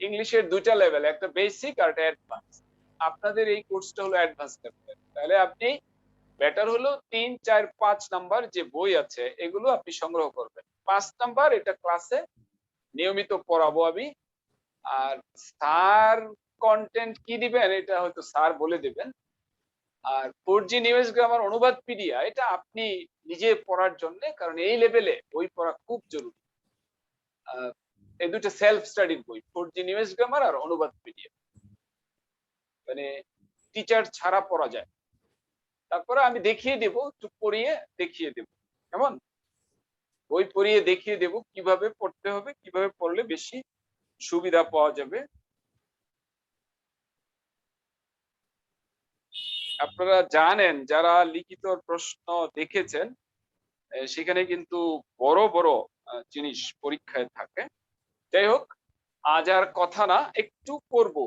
ইংলিশের দুইটা লেভেল, একটা বেসিক আর একটা অ্যাডভান্স। আপনাদের এই কোর্সটা হলো অ্যাডভান্স লেভেল, তাহলে আপনি বেটার হলো 3, 4, 5 নাম্বার যে বই আছে এগুলো আপনি সংগ্রহ করবেন। 5 নাম্বার এটা ক্লাসে নিয়মিত পড়াবো আমি। আর স্যার কন্টেন্ট কি দিবেন এটা হয়তো স্যার বলে দিবেন। আর 4G নিউজ গ্রামার অনুবাদ পিডিয়া, এটা আপনি নিজে পড়ার জন্য, কারণ এই লেভেলে বই পড়া খুব জরুরি। এই দুটো সেলফ স্টাডির বই, 4G নিউজ গ্রামার আর অনুবাদ পিডিয়া, মানে টিচার ছাড়া পড়া যায়। তারপরে আমি দেখিয়ে দেব, একটু পড়িয়ে দেখিয়ে দেব, কেমন? বই পড়িয়ে দেখিয়ে দেব কিভাবে পড়তে হবে, কিভাবে পড়লে বেশি সুবিধা পাওয়া যাবে। আপনারা জানেন, যারা লিখিত প্রশ্ন দেখেছেন, সেখানে কিন্তু বড় বড় জিনিস পরীক্ষায় থাকে। যাই হোক, আজ আর কথা না, একটু করব।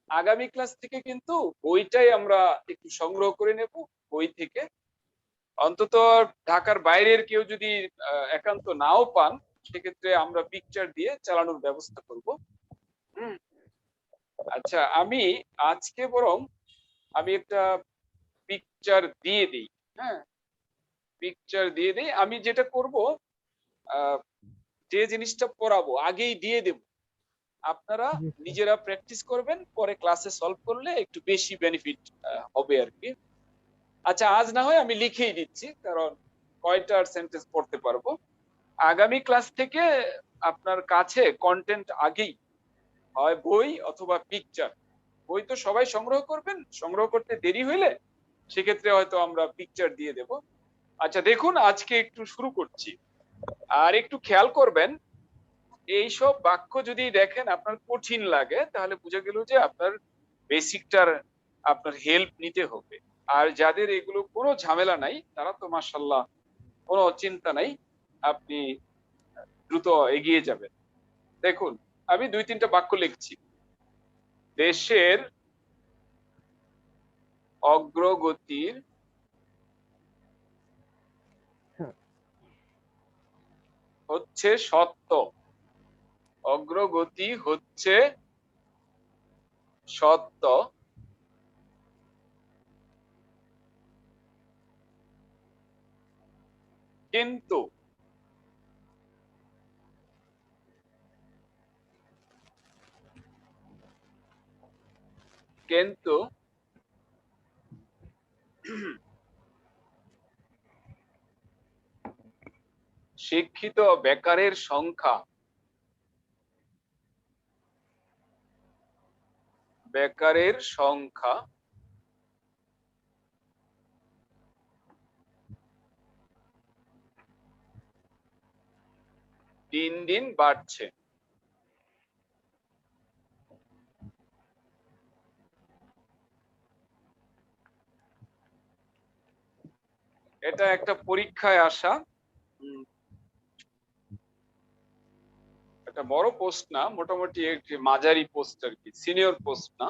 আগামী ক্লাস থেকে কিন্তু বইটাই আমরা একটু সংগ্রহ করে নেব, বই থেকে। অন্তত ঢাকার বাইরের কেউ যদি একান্ত নাও পান, সেক্ষেত্রে আমরা পিকচার দিয়ে চালানোর ব্যবস্থা করব। আচ্ছা, আমি আজকে বরং আমি একটা পিকচার দিয়ে দিই। হ্যাঁ, পিকচার দিয়ে দিই। আমি যেটা করব, যে জিনিসটা পড়াবো আগেই দিয়ে দেব, আপনারা নিজেরা প্র্যাকটিস করবেন, পরে ক্লাসে সলভ করলে একটু বেশি বেনিফিট হবে আর কি। আচ্ছা, আজ না হয় আমি লিখেই দিচ্ছি, কারণ কয়টার সেন্টেন্স পড়তে পারবো। আগামী ক্লাস থেকে আপনার কাছে কন্টেন্ট আগেই হয় বই অথবা পিকচার। বই তো সবাই সংগ্রহ করবেন, সংগ্রহ করতে দেরি হইলে সেক্ষেত্রে হয়তো আমরা পিকচার দিয়ে দেব। আচ্ছা দেখুন, আজকে একটু শুরু করছি। আর একটু খেয়াল করবেন, এইসব বাক্য যদি দেখেন আপনার কঠিন লাগে, তাহলে বুঝে গেল যে আপনার বেসিকটার আপনার হেল্প নিতে হবে। আর যাদের এগুলো কোনো ঝামেলা নাই, তারা তো মাশাআল্লাহ কোনো চিন্তা নাই, আপনি দ্রুত এগিয়ে যাবেন। দেখুন, আমি 2-3টা বাক্য লিখছি। দেশের অগ্রগতির হচ্ছে সত্য। অগ্রগতি হচ্ছে সত্য, কিন্তু কিন্তু শিক্ষিত বেকারের সংখ্যা দিন দিন বাড়ছে। এটা একটা পরীক্ষায় আসা একটা বড় পোস্ট না, মোটামুটি একটি মাঝারি পোস্ট আর কি, সিনিয়র পোস্ট না।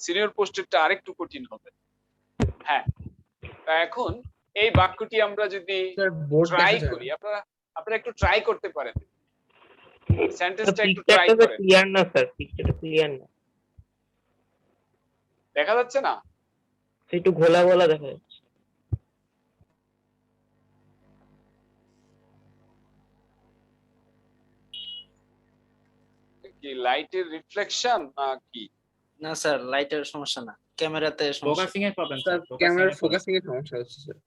সিনিয়র পোস্টেরটা আরেকটু কঠিন হবে। হ্যাঁ, তা এখন এই বাক্যটি আমরা যদি ট্রাই করি, আপনারা একটু ট্রাই করতে পারেন, সেন্টেন্সটা একটু ট্রাই করেন। ক্লিয়ার না স্যার, পিকচারটা ক্লিয়ার না, দেখা যাচ্ছে না? একটু ঘোলা ঘোলা দেখা যাচ্ছে। কি লাইটের রিফ্লেকশন না কি? না স্যার, লাইটের সমস্যা না, ক্যামেরাতে সমস্যা। ফোকাসিং এর প্রবলেম স্যার, স্যার, ক্যামেরার ফোকাসিং এর সমস্যা হচ্ছে স্যার।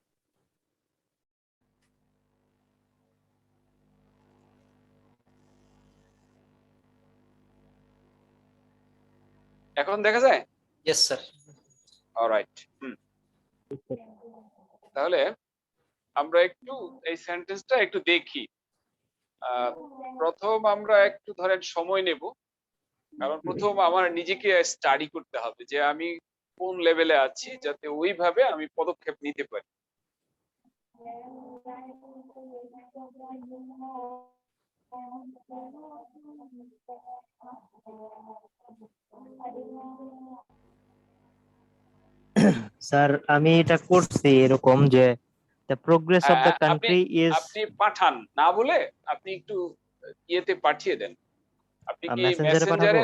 এখন দেখা যায়? Yes sir. অলরাইট। তাহলে আমরা একটু এই সেন্টেন্সটা একটু দেখি। প্রথম আমরা একটু ধরেন সময় নেব, কারণ প্রথম আমার নিজেকে স্টাডি করতে হবে যে আমি কোন লেভেলে আছি, যাতে ওইভাবে আমি পদক্ষেপ নিতে পারি। স্যার আমি এটা করছি এরকম যে the progress of the country is আপনি পাঠান না বলে আপনি একটু ইয়েতে পাঠিয়ে দেন। আপনি কি মেসেঞ্জারে পাঠাবো? মেসেঞ্জারে?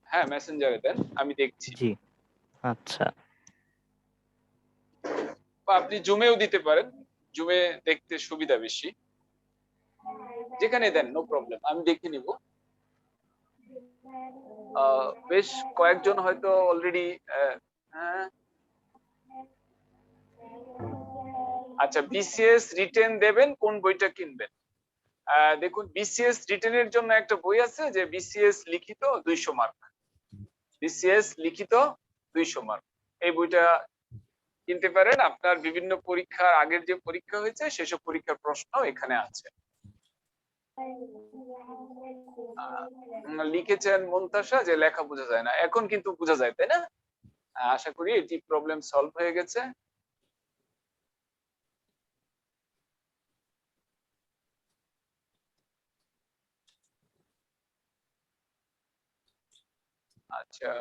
হ্যাঁ, মেসেঞ্জারে দেন, আমি দেখছি। জি আচ্ছা। বা আপনি জুমেও দিতে পারেন, জুমে দেখতে সুবিধা বেশি। যেখানে দেন নো প্রবলেম, আমি দেখে নিব। বেশ কয়েকজন হয়তো অলরেডি আচ্ছা, বিসিএস রিটেন দেবেন, কোন বইটা কিনবেন? দেখুন, বিসিএস রিটেনের জন্য একটা বই আছে যে বিসিএস লিখিত 200 মার্ক। বিসিএস লিখিত 200 মার্ক, এই বইটা কিনতে পারেন। আপনার বিভিন্ন পরীক্ষার আগের যে পরীক্ষা হয়েছে সেসব পরীক্ষার প্রশ্ন এখানে আছে। লিখেছেন মুনতাসা যে লেখা বোঝা যায় না, এখন কিন্তু বোঝা যায়, তাই না? আশা করি এটি প্রবলেম সলভ হয়ে গেছে। আচ্ছা,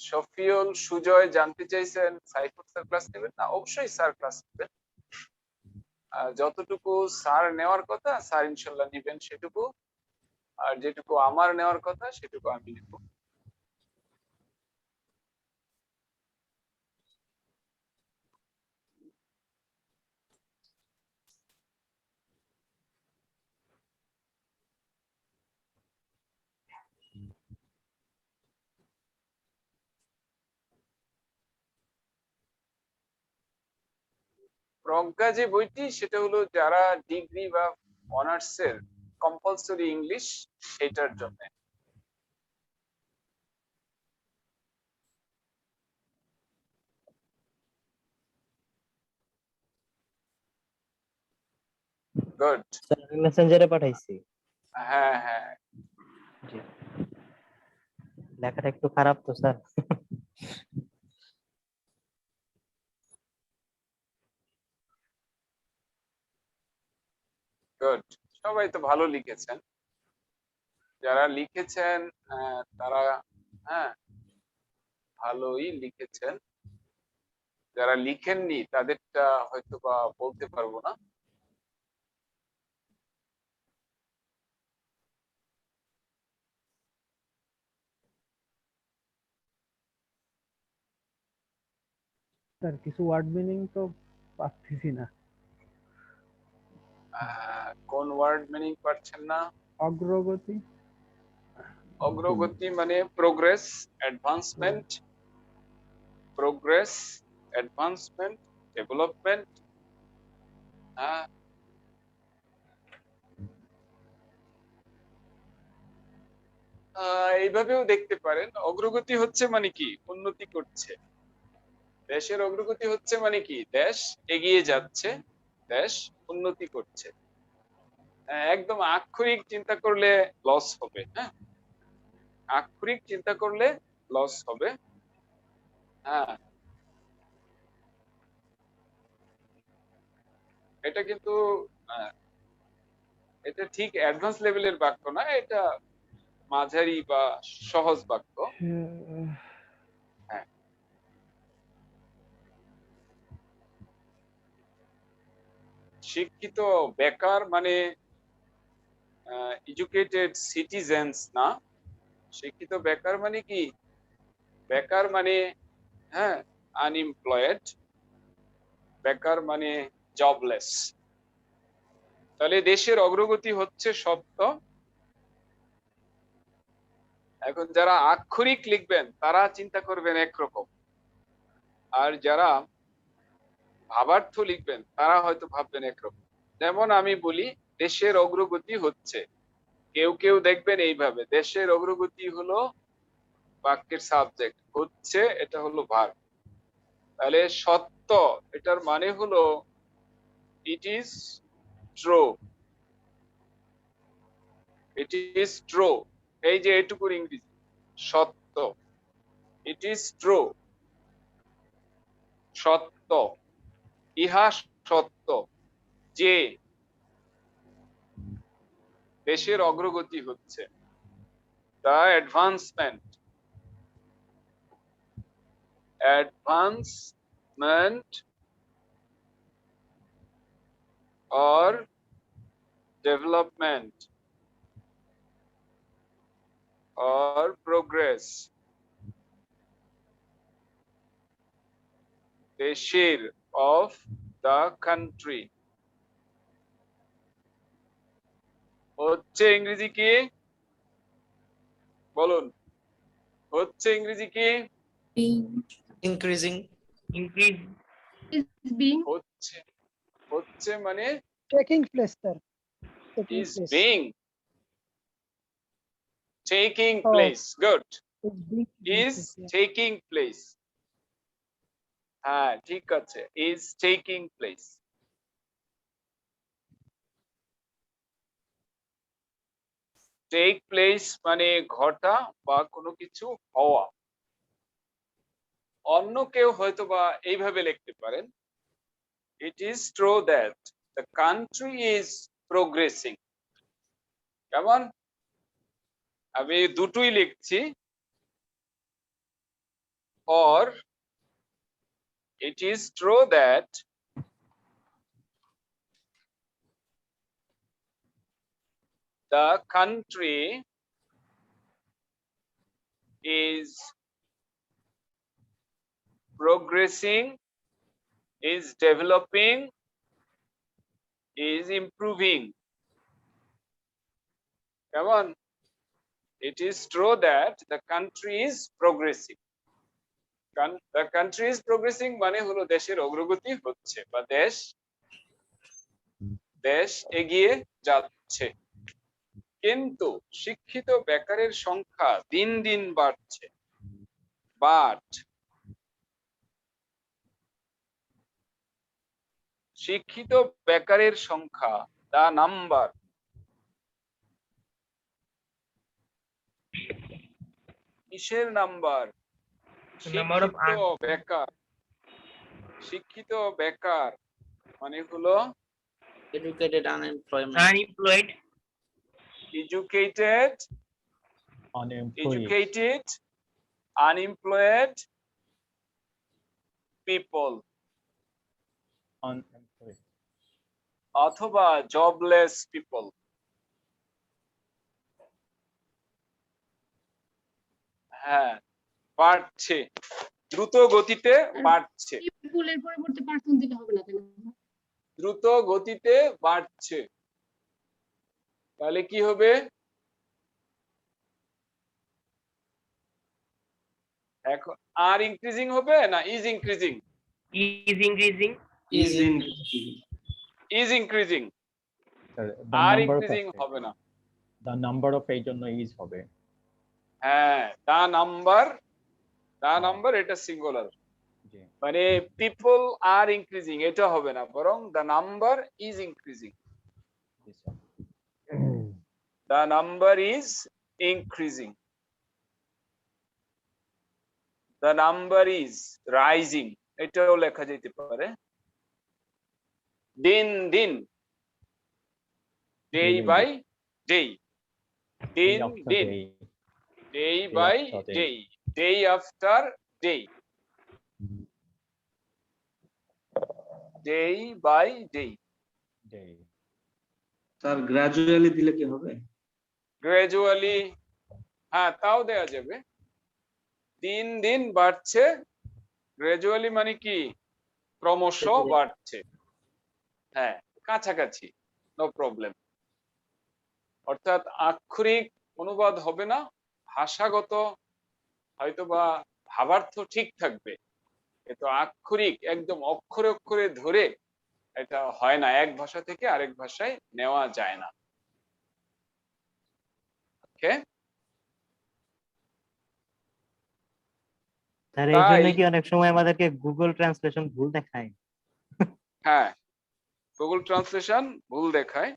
শফিউল সুজয় জানতে চাইছেন সাইফুল স্যার ক্লাস নেবেন না? অবশ্যই স্যার ক্লাস নেবেন। যতটুকু স্যার নেওয়ার কথা স্যার ইনশাল্লাহ নেবেন সেটুকু, আর যেটুকু আমার নেওয়ার কথা সেটুকু আমি নেব। প্রজ্ঞা যে বইটি সেটা হলো যারা ডিগ্রি বা অনার্স এর কম্পালসরি ইংলিশ সেটার জন্য। গুড। স্যার আমি মেসেঞ্জারে পাঠাইছি। হ্যাঁ হ্যাঁ, জি লেখাটা একটু খারাপ তো স্যার। গুড, সবাই তো ভালো লিখেছেন। যারা লিখেছেন তারা হ্যাঁ ভালোই লিখেছেন। যারা লিখেননি তাদেরটা হয়তো বা বলতে পারবো না। স্যার কিছু ওয়ার্ড মিনিং তো পাচ্ছি না। কোন ওয়ার্ড মিনিং পাচ্ছেন না? অগ্রগতি। অগ্রগতি মানে progress, advancement, progress, advancement, development. এইভাবেও দেখতে পারেন। অগ্রগতি হচ্ছে মানে কি? উন্নতি করছে। দেশের অগ্রগতি হচ্ছে মানে কি? দেশ এগিয়ে যাচ্ছে, দেশ উন্নতি করছে। একদম আক্ষরিক চিন্তা করলে লস হবে। হ্যাঁ, আক্ষরিক চিন্তা করলে লস হবে। হ্যাঁ, এটা কিন্তু এটা ঠিক অ্যাডভান্স লেভেলের বাক্য না, এটা মাঝারি বা সহজ বাক্য। হ্যাঁ, শিক্ষিত বেকার মানে এডুকেটেড সিটিজেন্স না। শিক্ষিত বেকার মানে কি? বেকার মানে হ্যাঁ আনএমপ্লয়েড, বেকার মানে জবলেস। তাহলে দেশের অগ্রগতি হচ্ছে সত্য। এখন যারা আক্ষরিক লিখবেন তারা চিন্তা করবেন একরকম, আর যারা ভাবার্থ লিখবেন তারা হয়তো ভাববেন একরকম। যেমন আমি বলি দেশের অগ্রগতি হচ্ছে, কেউ কেউ দেখবেন এইভাবে, দেশের অগ্রগতি হলো বাক্যের সাবজেক্ট, হচ্ছে এটা হলো ভার্ব। তাহলে সত্য এটার মানে হলো it is true, it is true. এই যে এটুকুর ইংরেজি সত্য, ইট ইজ ট্রু, সত্য, ইহা সত্য যে দেশের অগ্রগতি হচ্ছে। The advancement, advancement or development or progress the share of the country। হচ্ছে ইংরেজি কি বলুন? হচ্ছে ইংরেজি কি? ইনক্রিজিং। হচ্ছে, হচ্ছে মানে taking place sir, is being, taking place। good, is taking place। হ্যাঁ ঠিক আছে, is taking place। take place মানে ঘটা বা কোনো কিছু হওয়া। অন্য কেউ হয়তো বা এইভাবে লিখতে পারেন, it is true that the country is progressing। কেমন? আমি দুটোই লিখছি, or it is true that the country is progressing, is developing, is improving। কেমন? It is true that the country is progressing। The country is progressing মানে হলো দেশের অগ্রগতি হচ্ছে বা দেশ এগিয়ে যাচ্ছে, কিন্তু শিক্ষিত বেকারের সংখ্যা দিন দিন বাড়ছে। বাট শিক্ষিত বেকারের সংখ্যা, দা নাম্বার, কিসের নাম্বার? শিক্ষিত বেকার মানে হলো educated unemployment, educated unemployed people অথবা জবলেস পিপল। হ্যাঁ, বাড়ছে, দ্রুত গতিতে বাড়ছে। পিপলের পরিবর্তে পার্সন দিলে হবে না কেন? দ্রুত গতিতে বাড়ছে, তাহলে কি হবে? এখন আর ইনক্রিজিং হবে না is increasing? Is increasing, R increasing হবে না। দা নাম্বার অফ এই জন্য ইজ হবে। হ্যাঁ, দা নাম্বার এটা সিঙ্গুলার, মানে পিপল আর ইনক্রিজিং এটা হবে না, বরং the number is increasing. The number is increasing, the number is rising এটাও লেখা যেতে পারে। দিন দিন, ডে বাই ডে, দিন দিন, day by day, day after day, day by day. Sir gradually দিলে কি হবে? গ্র্যাজুয়ালি, হ্যাঁ তাও দেয়া যাবে। দিন দিন বাড়ছে, গ্র্যাজুয়ালি মানে কি ক্রমশ বাড়ছে। হ্যাঁ, কাছাকাছি, নো প্রবলেম। অর্থাৎ আক্ষরিক অনুবাদ হবে না, ভাষাগত হয়তোবা ভাবার্থ ঠিক থাকবে, কিন্তু আক্ষরিক একদম অক্ষরে অক্ষরে ধরে এটা হয় না, এক ভাষা থেকে আরেক ভাষায় নেওয়া যায় না। ওকে, স্যার এই জন্য কি অনেক সময় আমাদেরকে গুগল ট্রান্সলেশন ভুল দেখায়? হ্যাঁ, গুগল ট্রান্সলেশন ভুল দেখায়,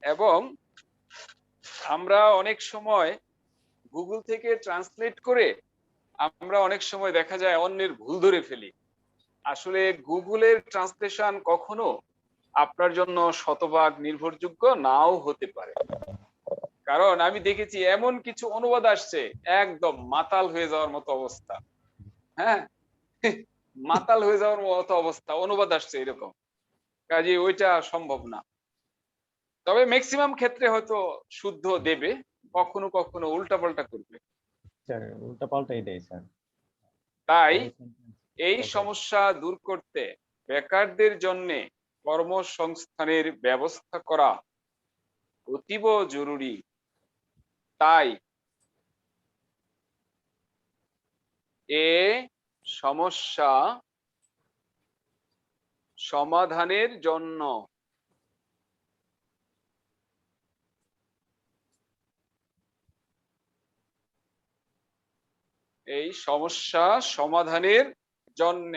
এবং আমরা অনেক সময় গুগল থেকে ট্রান্সলেট করে আমরা অনেক সময় দেখা যায় অন্যের ভুল ধরে ফেলি। আসলে গুগলের ট্রান্সলেশন কখনো আপনার জন্য শতভাগ নির্ভরযোগ্য নাও হতে পারে, কারণ আমি দেখেছি এমন কিছু অনুবাদ আসছে একদম মাতাল হয়ে যাওয়ার মতো অবস্থা। হ্যাঁ, মাতাল হয়ে যাওয়ার মতো অবস্থা অনুবাদ আসছে এরকম, কাজে ওইটা সম্ভব না। তবে ম্যাক্সিমাম ক্ষেত্রে হয়তো শুদ্ধ দেবে, কখনো কখনো উল্টাপাল্টা করবে। স্যার উল্টাপাল্টাই দেয় স্যার। তাই এই সমস্যা দূর করতে বেকারদের জন্য কর্মসংস্থানের ব্যবস্থা করা অতীব জরুরি। তাই এ সমস্যা সমাধানের জন্য এই সমস্যা সমাধানের জন্য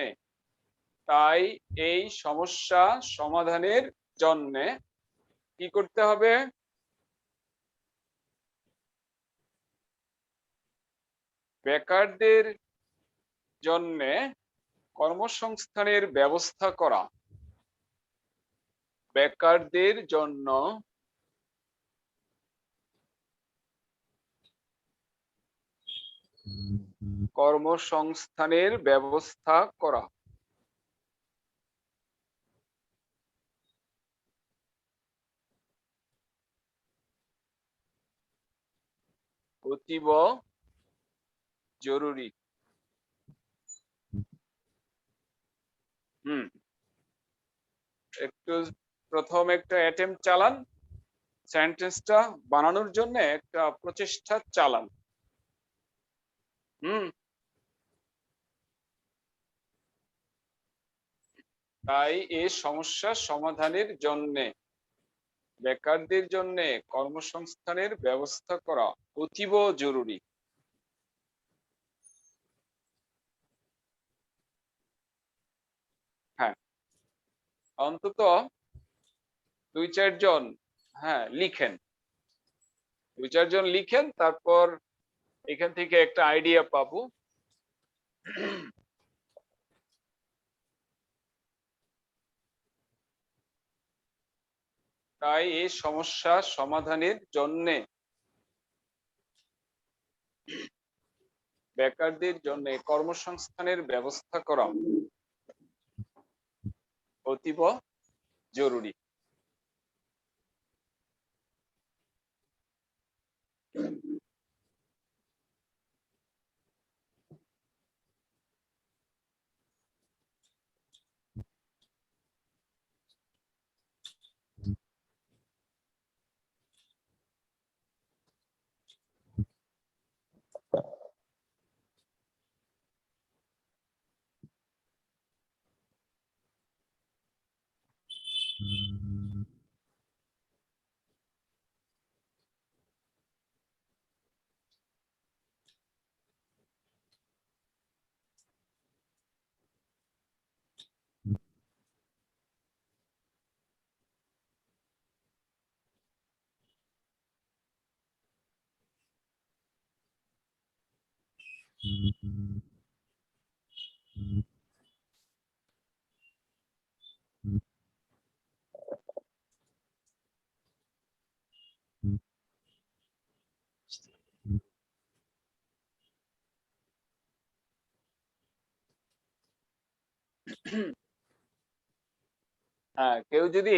তাই এই সমস্যা সমাধানের জন্য কি করতে হবে? বেকারদের জন্য কর্মসংস্থানের ব্যবস্থা করা। বেকারদের জন্য কর্মসংস্থানের ব্যবস্থা করা। অতীব জরুরি। একটু প্রথম একটা অ্যাটেম্পট চালান, সেন্টেন্সটা বানানোর জন্য একটা প্রচেষ্টা চালান। তাই এই সমস্যা সমাধানের জন্য বেকারদের জন্য কর্মসংস্থানের ব্যবস্থা করা অতীব জরুরি। হ্যাঁ, অন্তত 2-4 জন লিখেন, 2-4 জন লিখেন, তারপর এখান থেকে একটা আইডিয়া পাবো। তাই এই সমস্যা সমাধানের জন্য বেকারদের জন্য কর্মসংস্থানের ব্যবস্থা করা অতীব জরুরি। হ্যাঁ, কেউ যদি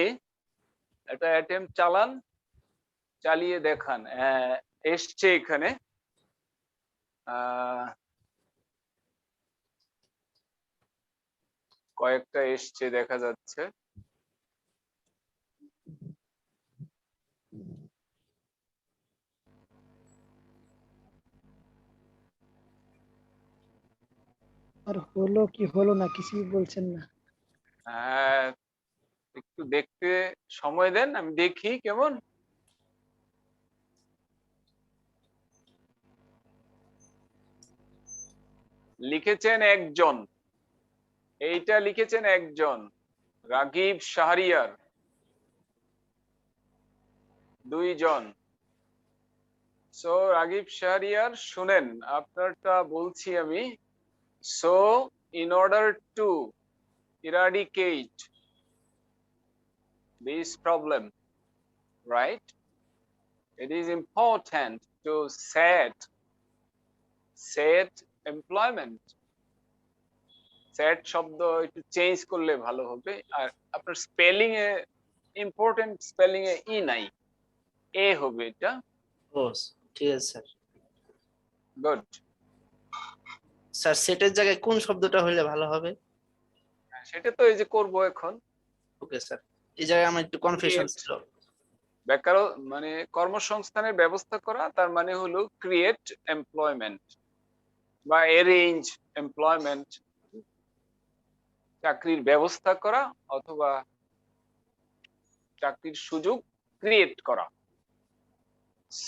একটা অ্যাটেম্প চালান, চালিয়ে দেখান। এসছে এখানে কয়েকটা এসছে দেখা যাচ্ছে। আর হলো কি হলো না কিছুই বলছেন না। হ্যাঁ, একটু দেখতে সময় দেন, আমি দেখি কেমন। লিখেছেন একজন, এইটা লিখেছেন একজন, রাগিব শাহরিয়ার। 2 জন। সো রাগিব শাহরিয়ার, শুনেন আপনারটা বলছি আমি। So in order to eradicate this problem, right, it is important to set employment. set শব্দ একটু চেঞ্জ করলে ভালো হবে। আর আপনার স্পেলিং এ ইম্পর্টেন্ট, স্পেলিং এ ই নাই, এ হবে এটা। ও ঠিক আছে স্যার। গুড। স্যার সেটের জায়গায় কোন শব্দটা হলে ভালো হবে? সেটা তো এই যে করব এখন। ওকে স্যার, এই জায়গায় আমার একটু কনফিউশন ছিল। বেকার মানে কর্মসংস্থানের ব্যবস্থা করা, তার মানে হলো ক্রিয়েট এমপ্লয়মেন্ট বা অ্যারেঞ্জ এমপ্লয়মেন্ট, চাকরির ব্যবস্থা করা অথবা চাকরির সুযোগ ক্রিয়েট করা।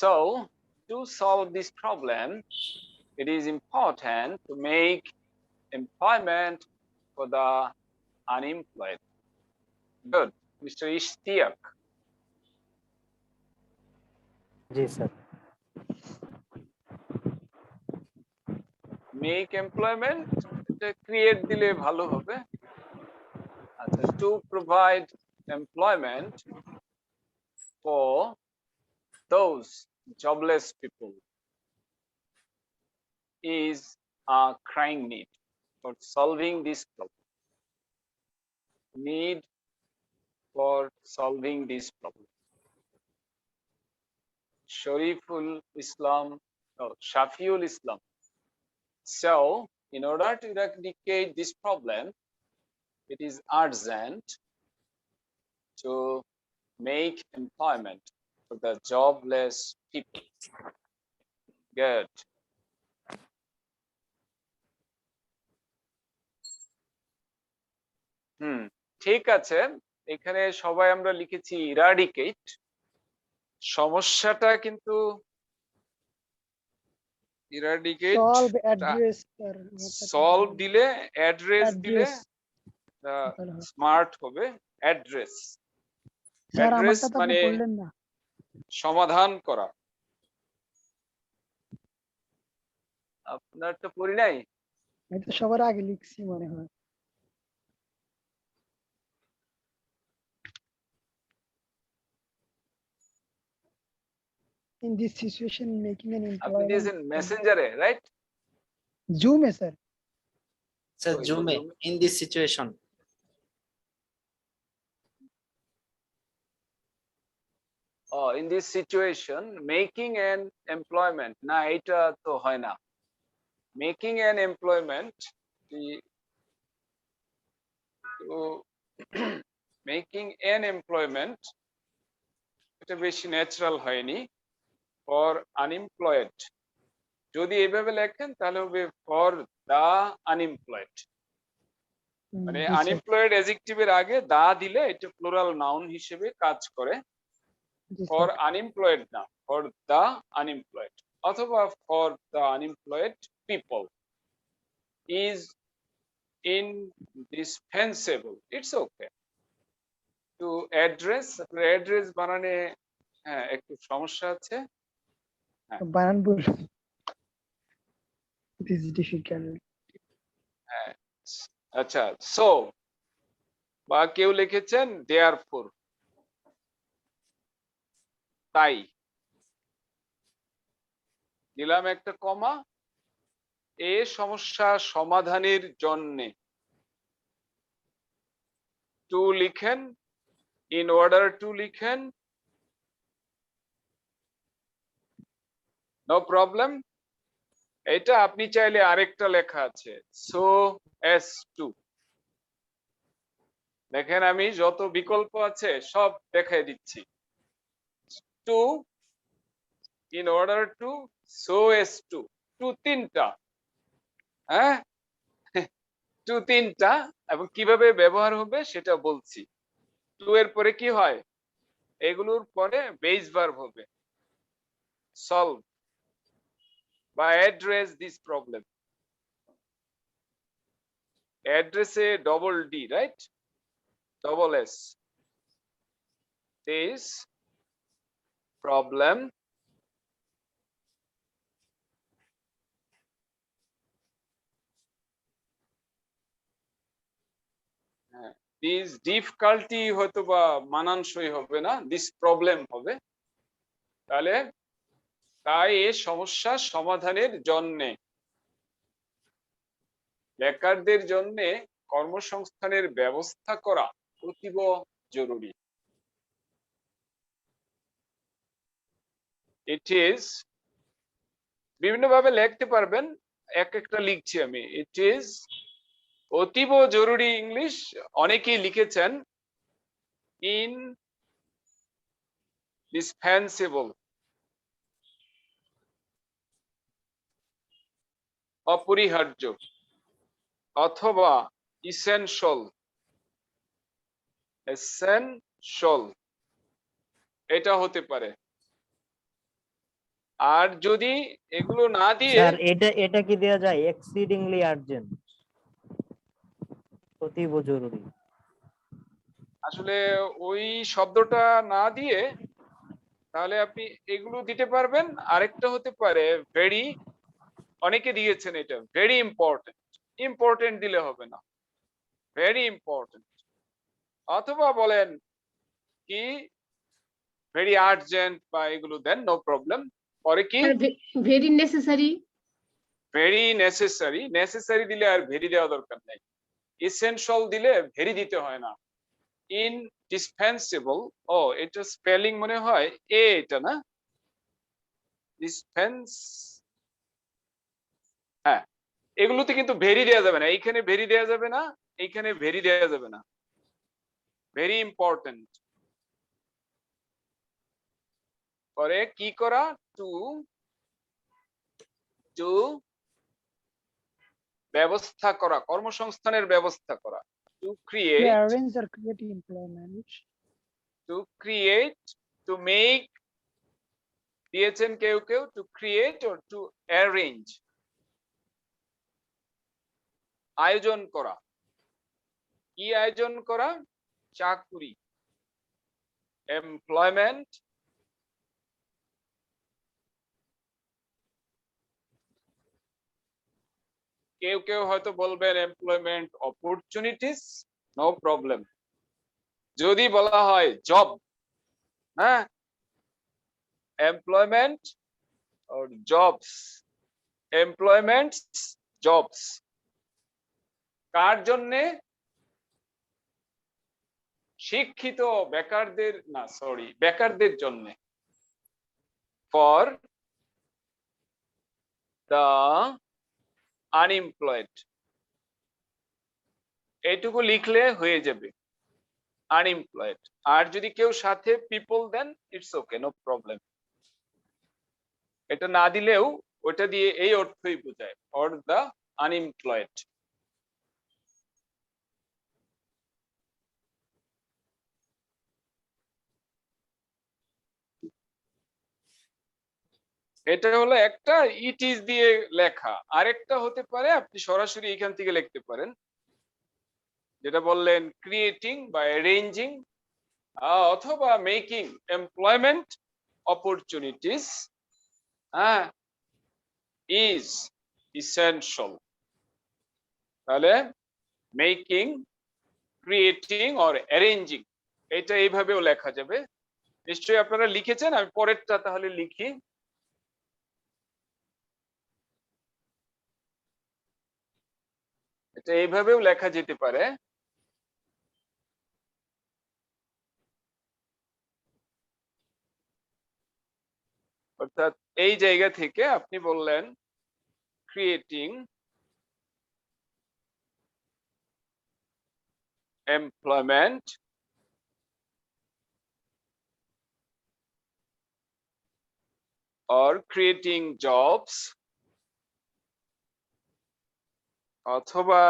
So to solve this problem, it is important to make employment for the unemployed. Good. Mr. Ishtiaq. G sir. Make employment, এটা ক্রিয়েট দিলে ভালো হবে। আচ্ছা, to provide employment for those jobless people is a crying need for solving this problem. Need for solving this problem. Shariful Islam, Shafiul Islam. So, in order to eradicate this problem, it is urgent to make employment for the jobless people. Good. ঠিক আছে, এখানে সবাই আমরা লিখেছি eradicate. সমস্যাটা কিন্তু eradicate solve address solve দিলে address দিলে ভালো হয়। স্মার্ট হবে। অ্যাড্রেস স্যার অ্যাড্রেস আমারটা তো আপনি মানে পড়লেন না। সমাধান করা। আপনারটা পড়ি নাই? আমি তো সবার আগে লিখছি মনে হয়। In this situation, making an আপনি employment দিয়েছেন মেসেঞ্জারে, রাইট? Zoom এ স্যার। স্যার জুমে in this situation. in this situation making an employment, না এটা তো হয় না। making an employment তো making an employment এটা বেশি ন্যাচারাল হয়নি। for unemployed যদি এইভাবে লেখেন তাহলে হবে for the unemployed, মানে আনএমপ্লয়েড অ্যাডজেক্টিভের আগে দা দিলে এটা প্লুরাল নাউন হিসেবে কাজ করে। ফর আনএমপ্লয়েড না, ফর দা আনএমপ্লয়েড অথবা for the unemployed people is indispensable. It's okay to address. Address বানানে হ্যাঁ একটু সমস্যা আছে। বানান ভুল। It is difficult. হ্যাঁ আচ্ছা, সো বা কেউ লিখেছেন দেয়ারফর, তাই দিলাম একটা কমা। এ সমস্যা সমাধানের জন্যে টু লিখেন, ইন অর্ডার টু লিখেন, নো প্রবলেম। এটা আপনি চাইলে আরেকটা লেখা আছে সো এস টু। দেখেন আমি যত বিকল্প আছে সব দেখাই দিচ্ছি। To, in order to, so as to. To তিনটা, হ্যাঁ টু তিনটা, এবং কিভাবে ব্যবহার হবে সেটা বলছি। টু এর পরে কি হয়, এগুলোর পরে বেস ভার্ব হবে সলভ বা অ্যাড্রেস দিস প্রবলেম। অ্যাড্রেসে double D, right, double S, this problem this difficulty হয়তো বা মানানসই হবে না, দিস প্রবলেম হবে। তাহলে তাই এই সমস্যা সমাধানের জন্যে বেকারদের জন্যে কর্মসংস্থানের ব্যবস্থা করা অতীব জরুরি। ইট ইজ বিভিন্নভাবে লিখতে পারবেন, এক একটা লিখছি আমি। ইট ইজ অতীব জরুরি ইংলিশ অনেকেই লিখেছেন ইন ডিসপেন্সেবল, অপরিহার্য, অথবা ইসেনশিয়াল, এসেনশিয়াল এটা হতে পারে। আর যদি এগুলো না দিয়ে স্যার এটা কি দেয়া যায় এক্সিডিংলি আর্জেন্ট, অতীব জরুরি? আসলে ওই শব্দটা না দিয়ে তাহলে আপনি এগুলো দিতে পারবেন। আরেকটা হতে পারে ভেরি, অনেকে দিয়েছেন এটা ভেরি ইম্পর্টেন্ট। ইম্পর্টেন্ট দিলে হবে না, ভেরি ইম্পর্টেন্ট। অথবা বলেন কি ভেরি আর্জেন্ট বা এগুলো দেন, নো প্রবলেম। পরে কি very necessary, very necessary. Necessary দিলে আর ভেরি দেওয়া দরকার নাই। এসেনশিয়াল দিলে ভেরি দিতে হয় না। ইনডিসপেন্সেবল, ও এটা স্পেলিং মনে হয় এ, এটা না ডিসপেন্স, হ্যাঁ এগুলোতে কিন্তু ভেরি দেওয়া যাবে না। এইখানে ভেরি দেওয়া যাবে না, এইখানে ভেরি দেওয়া যাবে না। Very important. পরে কি করা, টু, টু ব্যবস্থা করা, কর্মসংস্থানের ব্যবস্থা করা। to To create, arrange or create employment. to create, to make, দিয়েছেন কেউ কেউ, to create or to arrange, আয়োজন করা। কি আয়োজন করা? চাকুরি, employment, কেউ কেউ হয়তো বলবেন এমপ্লয়মেন্ট অপরচুনিটিস, নো প্রবলেম। যদি বলা হয় জব, হ্যাঁ, employment or jobs, employments, jobs, কার জন্যে? শিক্ষিত বেকারদের, না সরি, বেকারদের জন্য, ফর দ্য আনএমপ্লয়েড। এইটুকু লিখলে হয়ে যাবে, আনএমপ্লয়েড। আর যদি কেউ সাথে পিপল দেন, ইটস ওকে, নো প্রবলেম। এটা না দিলেও ওটা দিয়ে এই অর্থই বোঝায়, ফর দ্য আনএমপ্লয়েড। এটা হলো একটা, ইট ইজ দিয়ে লেখা। আরেকটা হতে পারে আপনি সরাসরি এখান থেকে লিখতে পারেন, যেটা বললেন ক্রিয়েটিং বা অ্যারেঞ্জিং, অথবা মেকিং এমপ্লয়মেন্ট অপরচুনিটিস, হ্যাঁ, ইজ ইসেনশিয়াল। তাহলে মেকিং, ক্রিয়েটিং অর অ্যারেঞ্জিং, এটা এইভাবেও লেখা যাবে। নিশ্চয়ই আপনারা লিখেছেন, আমি পরেরটা তাহলে লিখি। এটা এইভাবেও লেখা যেতে পারে। অর্থাৎ এই জায়গা থেকে আপনি বললেন creating employment or creating jobs, অথবা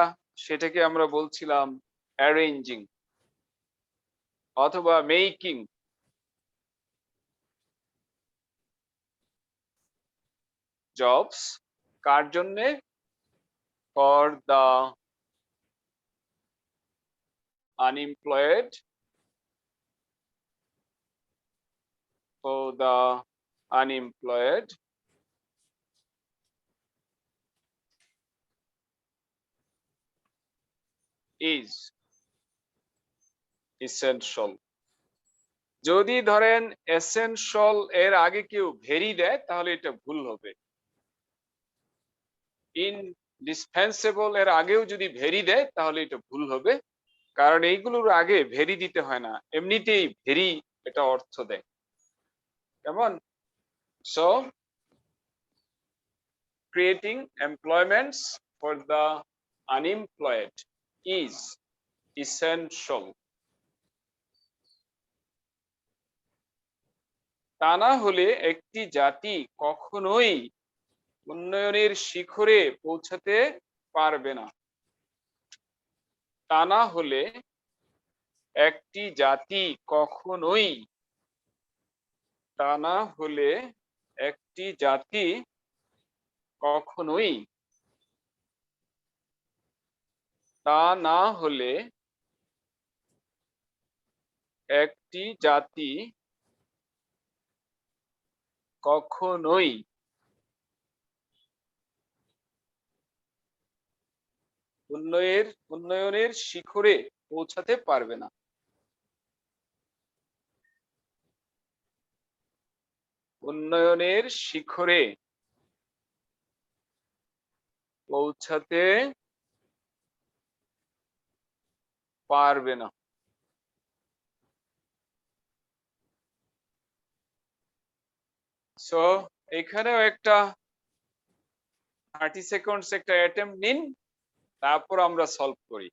সেটাকে আমরা বলছিলাম অ্যারেঞ্জিং, অথবা মেকিং জবস, কার জন্যে? For the unemployed, for the unemployed, is essential. যদি ধরেন এসেনশিয়াল এর আগে কেউ ভেরি দেয়, তাহলে এটা ভুল হবে। ইনডিসপেন্সেবল এর আগেও যদি ভেরি দেয়, তাহলে এটা ভুল হবে, কারণ এইগুলোর আগে ভেরি দিতে হয় না, এমনিতেই ভেরি এটা অর্থ দেয়। কেমন? So creating employments for the unemployed is essential. তা না হলে একটি জাতি কখনোই উন্নয়নের শিখরে পৌঁছাতে পারবে না। তা না হলে একটি জাতি কখনোই, তা না হলে একটি জাতি কখনোই, তা না হলে একটি জাতি কখনোই উন্নয়নের শিখরে পৌঁছাতে পারবে না। উন্নয়নের শিখরে পৌঁছাতে পারবে না। সো এখানেও একটা 30 সেকেন্ডস একটা অ্যাটেম্প নিন, তারপর আমরা সলভ করি।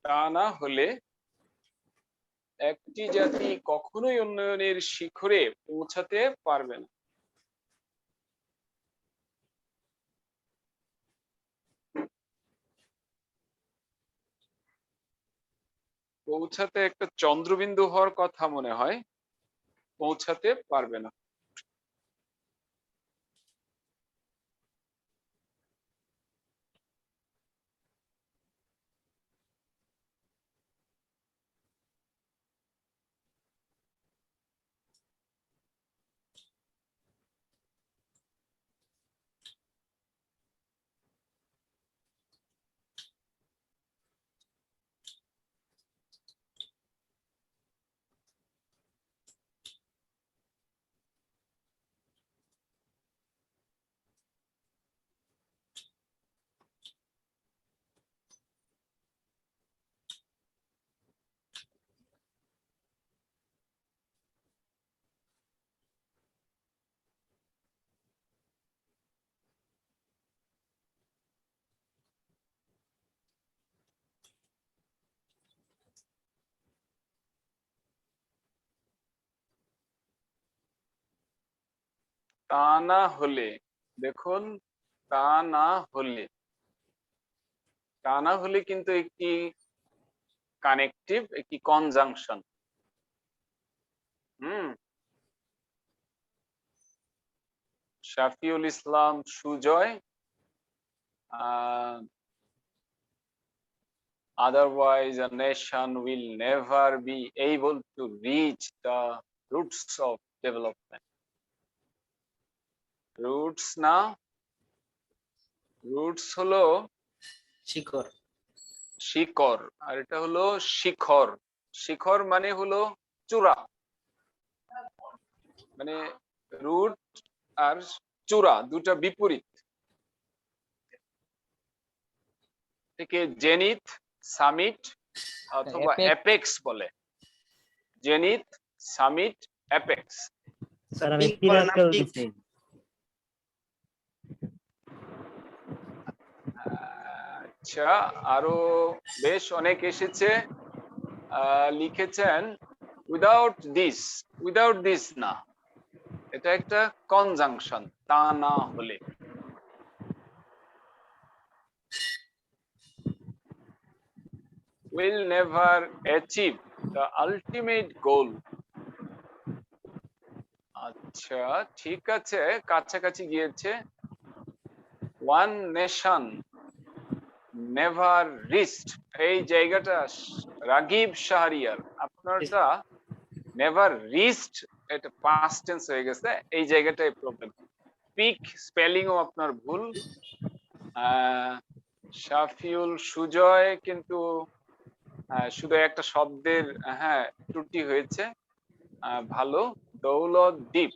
তা না হলে একটি জাতি কখনোই উন্নয়নের শিখরে পৌঁছাতে পারবে না। পৌঁছাতে একটা চন্দ্রবিন্দু হওয়ার কথা মনে হয়, পৌঁছাতে পারবে না। তা না হলে, দেখুন, তা না হলে, তা না হলে কিন্তু একটি কানেকটিভ, একটি conjunction. Shafiul Islam Sujoy, otherwise a nation will never be able to reach the roots of development. Roots না, রুটস হলো শিকড়, শিকড়, আর এটা হলো শিখর। শিখর মানে হলো চূড়া, মানে রুট আর চূড়া দুটা বিপরীত। থেকে জেনিথ, সামিট অথবা অ্যাপেক্স বলে। Zenith, summit, apex. স্যার আমি পিনাকল দিছি। আচ্ছা, আরো বেশ অনেক এসেছে, লিখেছেন উইদাউট দিস। উইদাউট দিস না, এটা একটা কনজাংশন, তা না হলে। will never achieve the ultimate goal. আচ্ছা, ঠিক আছে, কাছাকাছি গিয়েছে। one nation never reached, এই জায়গাটা রাগিব শাহরিয়ার, আপনারটা never reached, এটা past tense হয়ে গেছে, এই জায়গাটাই প্রবলেম। পিক স্পেলিং ও আপনার ভুল। শাফিউল সুজয় কিন্তু শুধু একটা শব্দের ত্রুটি হয়েছে, ভালো। দৌলত দ্বীপ,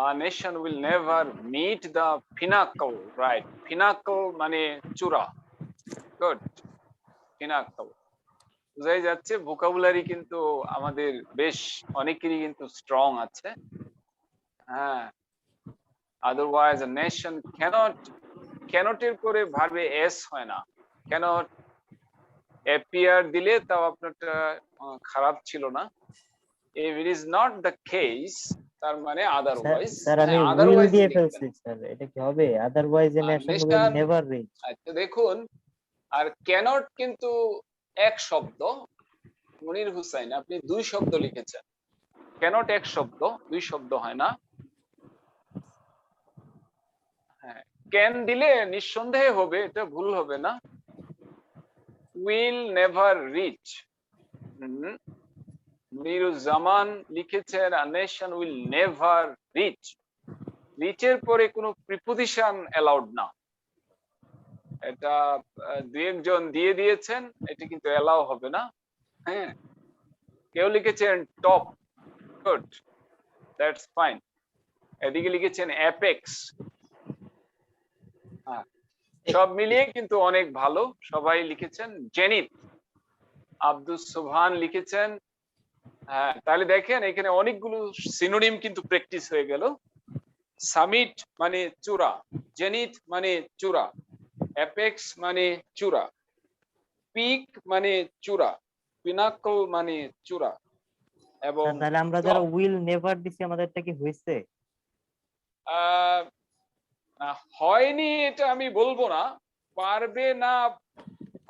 a nation will never meet the pinnacle, right? Pinnacle মানে চূড়া। গুড, পিনাকল বোঝাই যাচ্ছে। ভোকাবুলারি কিন্তু আমাদের বেশ অনেকেরই কিন্তু স্ট্রং আছে। হ্যাঁ, otherwise a nation cannot এর পরে ভার্বে এস হয় না। cannot appear দিলে তাও আপনারটা খারাপ ছিল না। if it is not the case, তার মানে otherwise। স্যার আমি উইল দিয়ে ফেলছি স্যার, এটা কি হবে? otherwise a nation will never reach। আচ্ছা দেখুন, আর cannot কিন্তু এক শব্দ। মনির হুসাইন, আপনি দুই শব্দ লিখেছেন। cannot এক শব্দ, দুই শব্দ হয় না। হ্যাঁ, ক্যান দিলে নিঃসন্দেহে হবে, এটা ভুল হবে না। will never reach, মনিরুজ্জামান লিখেছেন a nation will never reach। রিচের পরে কোনো প্রিপোজিশন অ্যালাউড না। এটা দুই একজন দিয়ে দিয়েছেন, এটা কিন্তু অ্যালাউ হবে না। হ্যাঁ, কেউ লিখেছেন টপ, গুড, দ্যাটস ফাইন। এদিকে লিখেছেন অ্যাপেক্স। হ্যাঁ, সব মিলিয়ে কিন্তু অনেক ভালো, সবাই লিখেছেন। জেনিথ, আব্দুস সুবহান লিখেছেন। হ্যাঁ, তাহলে দেখেন এখানে অনেকগুলো সিনোনিম কিন্তু প্র্যাকটিস হয়ে গেল। সামিট মানে চূড়া, জেনিথ মানে চূড়া, অ্যাপেক্স মানে চূড়া। পিক মানে চূড়া, পিনাকল মানে চূড়া, এবং তাহলে আমরা যারা উইল নেভার দিছি আমাদেরটা কি হয়েছে? হয়নি এটা আমি বলবো না, পারবে না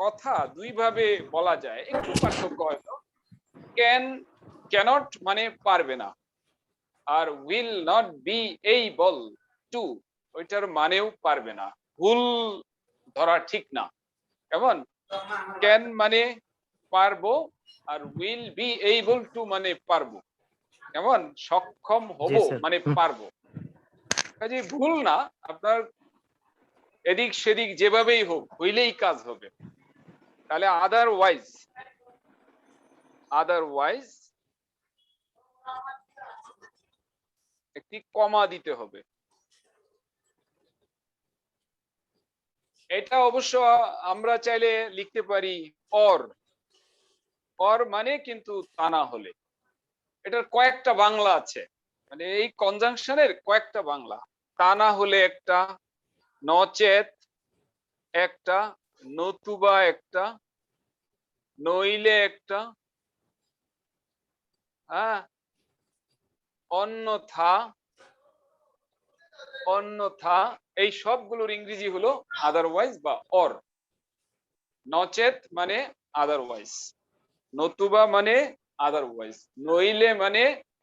কথা দুই ভাবে বলা যায়, একটু পার্থক্য হয়তো। ক্যানট মানে পারবে না, আর will not be able to ওইটার মানেও পারবে না, ভুল ধরা ঠিক না। কেমন? ক্যান মানে পারবো, আর উইল বি এবল টু মানে পারবো। কেমন? সক্ষম হব মানে পারবো, কাজে ভুল না। আপনার এদিক সেদিক যেভাবেই হোক হইলেই কাজ হবে। তাহলে আদারওয়াইজ একটি কমা দিতে হবে। এটা অবশ্য আমরা চাইলে লিখতে পারি অর মানে কিন্তু তা না হলে। এটার কয়েকটা বাংলা আছে, মানে এই কনজাংশনের কয়েকটা বাংলা। তা না হলে একটা, নচেত একটা, নতুবা একটা, নইলে একটা, হ্যাঁ, অন্যথা, এই সবগুলোর ইংরেজি হলো আদারওয়াইজ বা অর। নচেত মানে আদারওয়াইজ, নতুবা মানে আদারওয়াইজ, নইলে মানে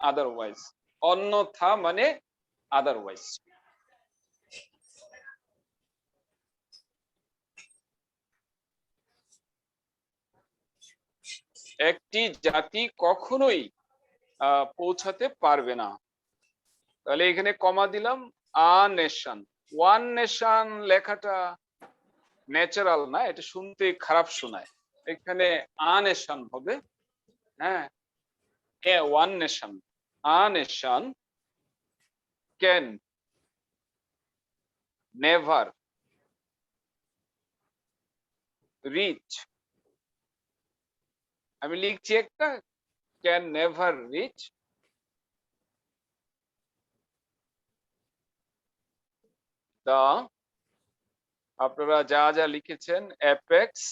আদারওয়াইজ, অন্যথা মানে আদারওয়াইজ। একটি জাতি কখনোই পৌঁছাতে পারবে না। তাহলে এখানে কমা দিলাম। আ নেশন, ওয়ান নেশন লেখাটা ন্যাচারাল না, এটা শুনতে খারাপ শোনায়। এখানে আ নেশন হবে। হ্যাঁ, one nation, a nation can never reach, আমি লিখছি একটা, ক্যান নেভার রিচ দা, আপনারা যা যা লিখেছেন, অ্যাপেক্স,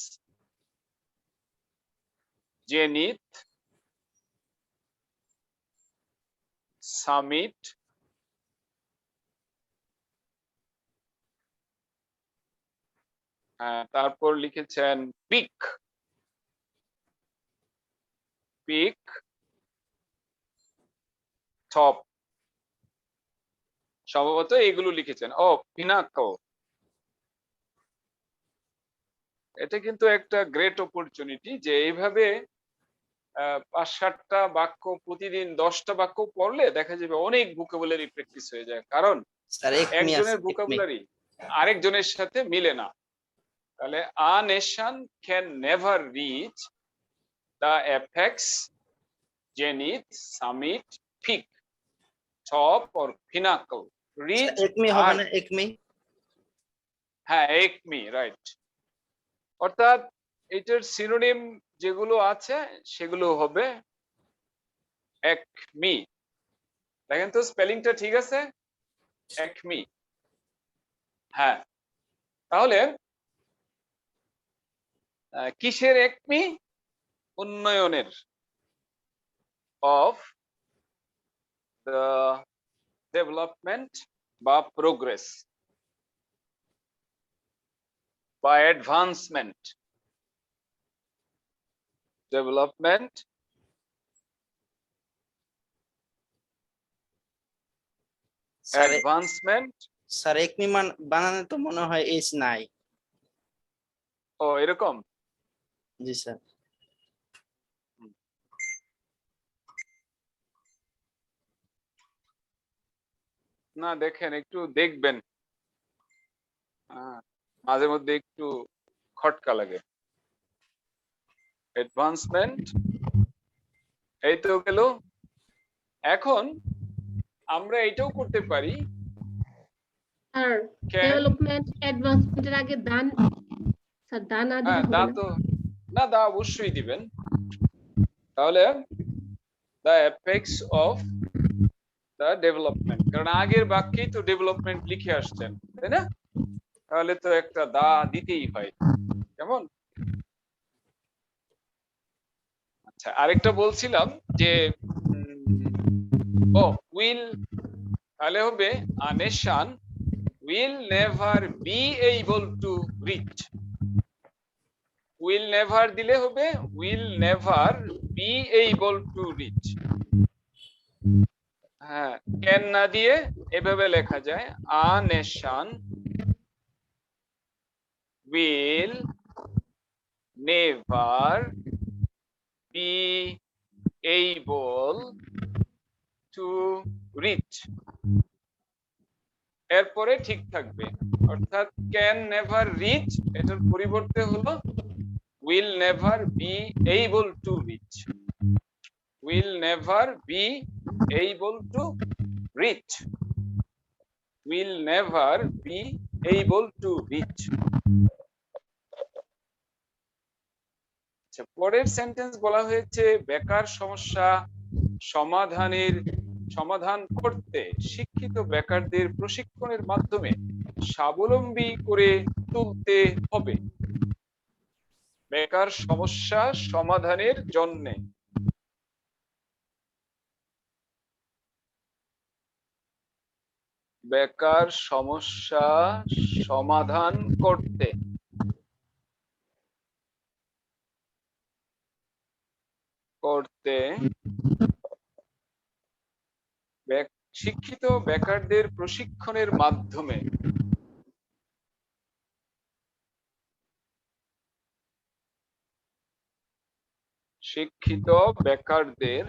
জেনিথ, সামিট, তারপর লিখেছেন পিক, টপ, সম্ভবত এগুলো লিখেছেন। ও পিনাকল, এটা কিন্তু একটা গ্রেট অপরচুনিটি যে এইভাবে ৫-৭টা বাক্য প্রতিদিন 10টা বাক্য পড়লে দেখা যাবে অনেক ভোকাবুলারি প্র্যাকটিস হয়ে যায়। কারণ একজনের ভোকাবুলারি আরেকজনের সাথে মিলে না। তাহলে a nation can never reach the apex, zenith, summit, peak, top or pinnacle, reach. Acme হবে না? একমি, হ্যাঁ, একমি, রাইট। অর্থাৎ এটার সিনোনিম যেগুলো আছে সেগুলো হবে একমি। দেখেন তো স্পেলিংটা ঠিক আছে? একমি। হ্যাঁ, তাহলে কিসের একমি? উন্নয়নের, অফ দ্য ডেভেলপমেন্ট বা প্রোগ্রেস বা advancement, development, advancement. Sir acme বানানে তো মনে হয় এইচ নাই। ও এরকম? জি স্যার। না, দেখেন, একটু দেখবেন, মাঝে মধ্যে একটু খটকা লাগে। অ্যাডভান্সমেন্ট, এই তো গেল। এখন আমরা এটাও করতে পারি, আর ডেভেলপমেন্ট অ্যাডভান্সমেন্টের আগে দান, স্যার দান না দিলে হবে দা না? তো না, দা অবশ্যই দিবেন। তাহলে the apex of the development, কারণ আগের বাক্যেই তো ডেভেলপমেন্ট লিখে আসছেন, তাই না? তাহলে তো একটা দা দিতেই হয়। কেমন? আচ্ছা, আরেকটা বলছিলাম যে উইল, তাহলে হবে আ nation will never be able to reach. will never দিলে হবে will never be able to reach. হ্যাঁ, can না দিয়ে এভাবে লেখা যায় a nation will never be able to reach. এরপরে ঠিক থাকবে, অর্থাৎ ক্যান নেভার রিচ এটার পরিবর্তে হলো will never be able to reach. Will never be able to reach. Will never be able to reach. আচ্ছা, পরের সেন্টেন্স বলা হয়েছে বেকার সমস্যা সমাধান করতে শিক্ষিত বেকারদের প্রশিক্ষণের মাধ্যমে স্বাবলম্বী করে তুলতে হবে। বেকার সমস্যা সমাধানের জন্য বেকার সমস্যা সমাধান করতে শিক্ষিত বেকারদের প্রশিক্ষণের মাধ্যমে শিক্ষিত বেকারদের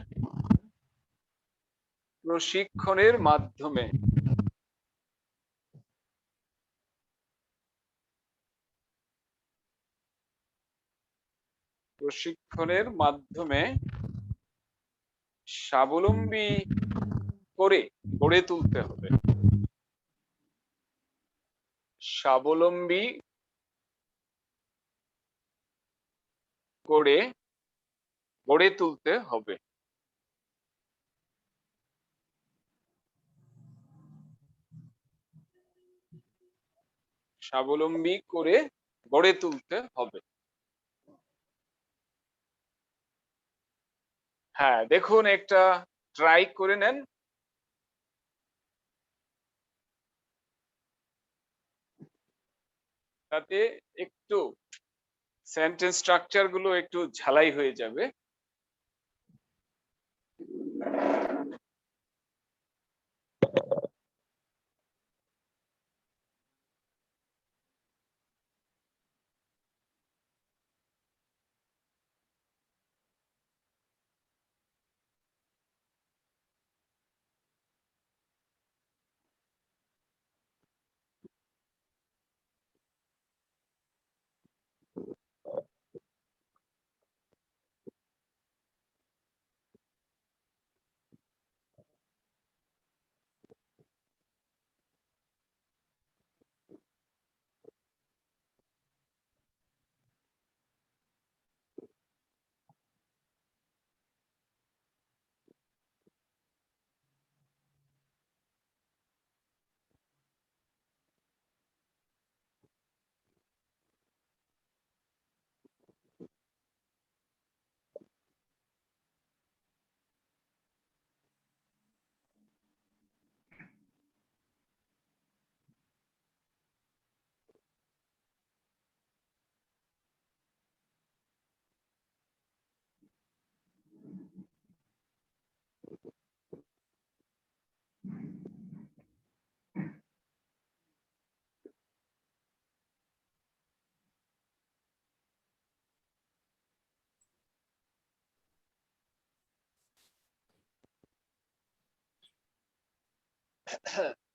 প্রশিক্ষণের মাধ্যমে স্বাবলম্বী করে গড়ে তুলতে হবে। স্বাবলম্বী করে গড়ে তুলতে হবে। স্বাবলম্বী করে গড়ে তুলতে হবে। হ্যাঁ, দেখুন একটা ট্রাই করে নেন। তাতে একটু সেন্টেন্স স্ট্রাকচার গুলো একটু ঝালাই হয়ে যাবে।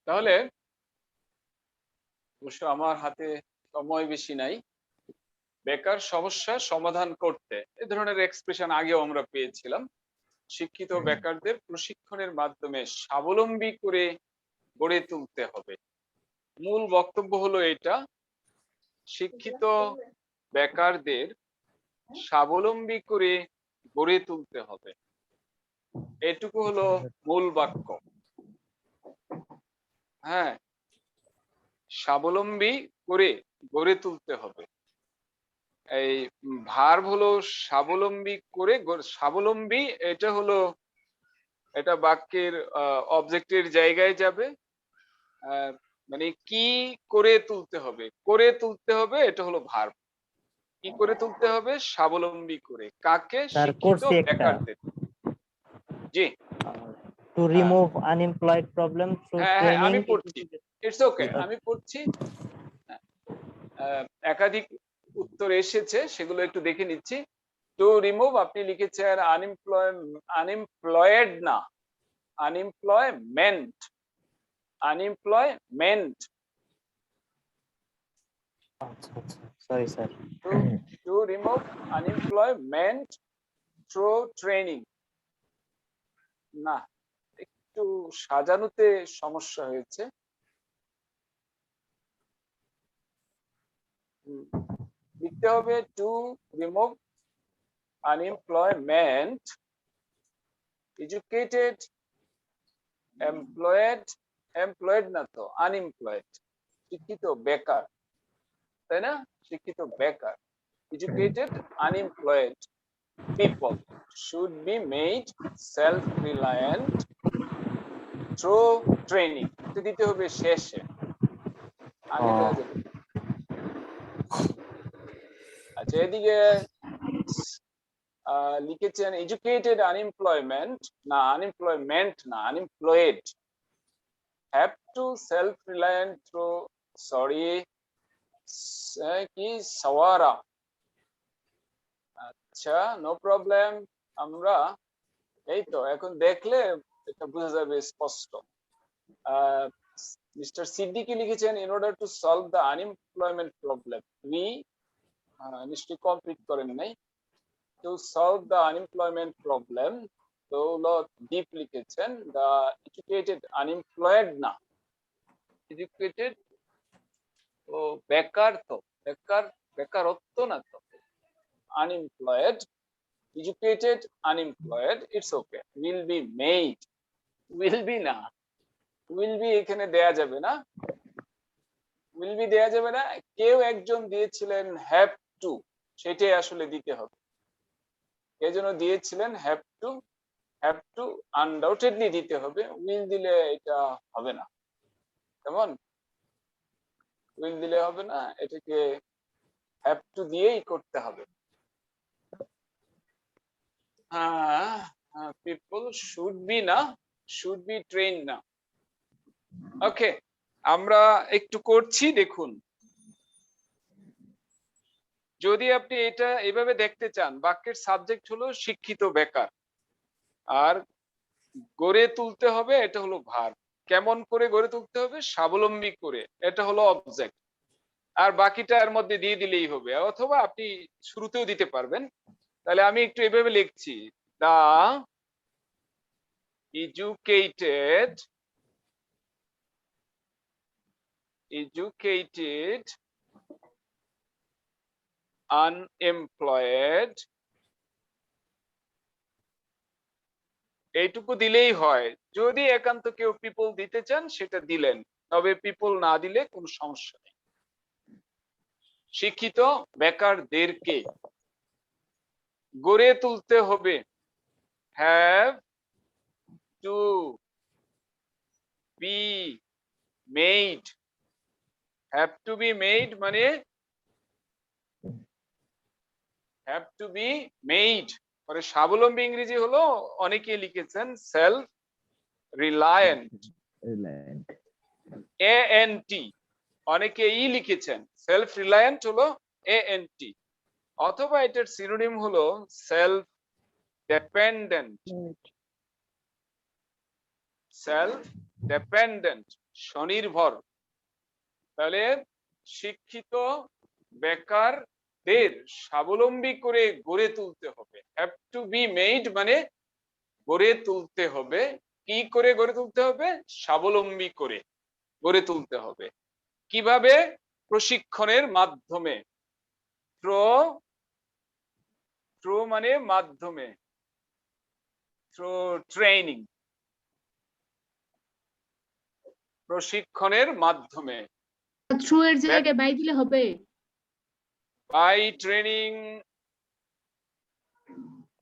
তাহলে অবশ্য আমার হাতে সময় বেশি নাই। বেকার সমস্যা সমাধান করতে এ ধরনের এক্সপ্রেশন আগেও আমরা পেয়েছিলাম। শিক্ষিত বেকারদের প্রশিক্ষণের মাধ্যমে স্বাবলম্বী করে গড়ে তুলতে হবে। মূল বক্তব্য হলো এটা, শিক্ষিত বেকারদের স্বাবলম্বী করে গড়ে তুলতে হবে। এটুকু হলো মূল বাক্য। হ্যাঁ, স্বাবলম্বী করে গড়ে তুলতে হবে। এই ভার্ব হলো স্বাবলম্বী করে, স্বাবলম্বী এটা হলো, এটা বাক্যের অবজেক্টের জায়গায় যাবে। মানে কি করে তুলতে হবে, করে তুলতে হবে, এটা হলো ভার্ব। কি করে তুলতে হবে? স্বাবলম্বী করে। কাকে? স্যার শিক্ষিত করছি একটা, বেকারদের। জি to remove unemployed problem through হ্যাঁ ট্রেনিং। আমি পড়ছি, ইটস ওকে, আমি পড়ছি। একাধিক উত্তর এসেছে, সেগুলো একটু দেখে নিচ্ছি। টু রিমুভ আপনি লিখেছেন আনএমপ্লয়েড না, আনএমপ্লয়মেন্ট, আনএমপ্লয়মেন্ট। আচ্ছা আচ্ছা, sorry sir. To remove unemployment through training না, একটু সাজানোতে সমস্যা হয়েছে। লিখতে হবে to remove unemployment educated employed, employed না তো, আনএমপ্লয়েড, শিক্ষিত বেকার, তাই না? শিক্ষিত বেকার, educated unemployed people should be made self-reliant through training. তো দিতে হবে শেষে, আগে দেওয়া যাবে। আচ্ছা এদিকে লিখেছেন educated unemployment না, unemployment না, unemployed have to self-reliant through, sorry কি সাওয়ারা। আচ্ছা নো প্রবলেম, আমরা এই তো এখন দেখলে এটা বোঝা যাবে স্পষ্ট। মিস্টার সিদ্দিকী লিখেছেন in order to solve the unemployment problem we, নিশ্চয়ই কমপ্লিট করেন নাই, to solve the unemployment problem, তো দীপ লিখেছেন the educated unemployed না, educated ও বেকার, তো বেকার, বেকারত্ব না তো, unemployed, educated unemployed, it's okay, will be made, will be না, will be এখানে দেয়া যাবে না, will be দেয়া যাবে না, কেউ একজন দিয়েছিলেন have to, সেটাই আসলে দিতে হবে। কে যেন দিয়েছিলেন have to undoubtedly দিতে হবে, will দিলে এটা হবে না। কেমন? will দিলে হবে না, এটাকে have to দিয়েই করতে হবে। people should be না, should be trained না। ওকে আমরা একটু করছি, দেখুন যদি আপনি এটা এভাবে দেখতে চান, বাক্যের সাবজেক্ট হলো শিক্ষিত বেকার, আর গড়ে তুলতে হবে এটা হলো ভার্ব। কেমন করে গড়ে তুলতে হবে? স্বাবলম্বী করে, এটা হলো অবজেক্ট, আর বাকিটা এর মধ্যে দিয়ে দিলেই হবে, অথবা আপনি শুরুতেও দিতে পারবেন। তাহলে আমি একটু এভাবে লিখছি, দা educated unemployed, এইটুকু দিলেই হয়। যদি একান্ত কেউ পিপল দিতে চান সেটা দিলেন, তবে পিপল না দিলে কোনো সমস্যা নেই। শিক্ষিত বেকারদেরকে গড়ে তুলতে হবে, have to be made, have to be made মানে have to be made পরে স্বাবলম্বী ইংরেজি হলো, অনেকে লিখেছেন সেলফ রিলায়েন্ট, ANT, অনেকে ই লিখেছেন, সেলফ রিলায়েন্ট হলো ANT, অথবা এটার সিনোনিম হলো সেলফ ডিপেন্ডেন্ট, সেলফ ডিপেন্ডেন্ট স্বনির্ভর। তাহলে শিক্ষিত বেকারদের স্বাবলম্বী করে গড়ে তুলতে হবে, হ্যাভ টু বি মেড মানে গড়ে তুলতে হবে। কি করে গড়ে তুলতে হবে? স্বাবলম্বী করে গড়ে তুলতে হবে। কিভাবে? প্রশিক্ষণের মাধ্যমে, থ্রু মানে মাধ্যমে, থ্রু ট্রেনিং, প্রশিক্ষণের মাধ্যমে। থ্রু এর জায়গায় বাই দিলে হবে? বাই ট্রেনিং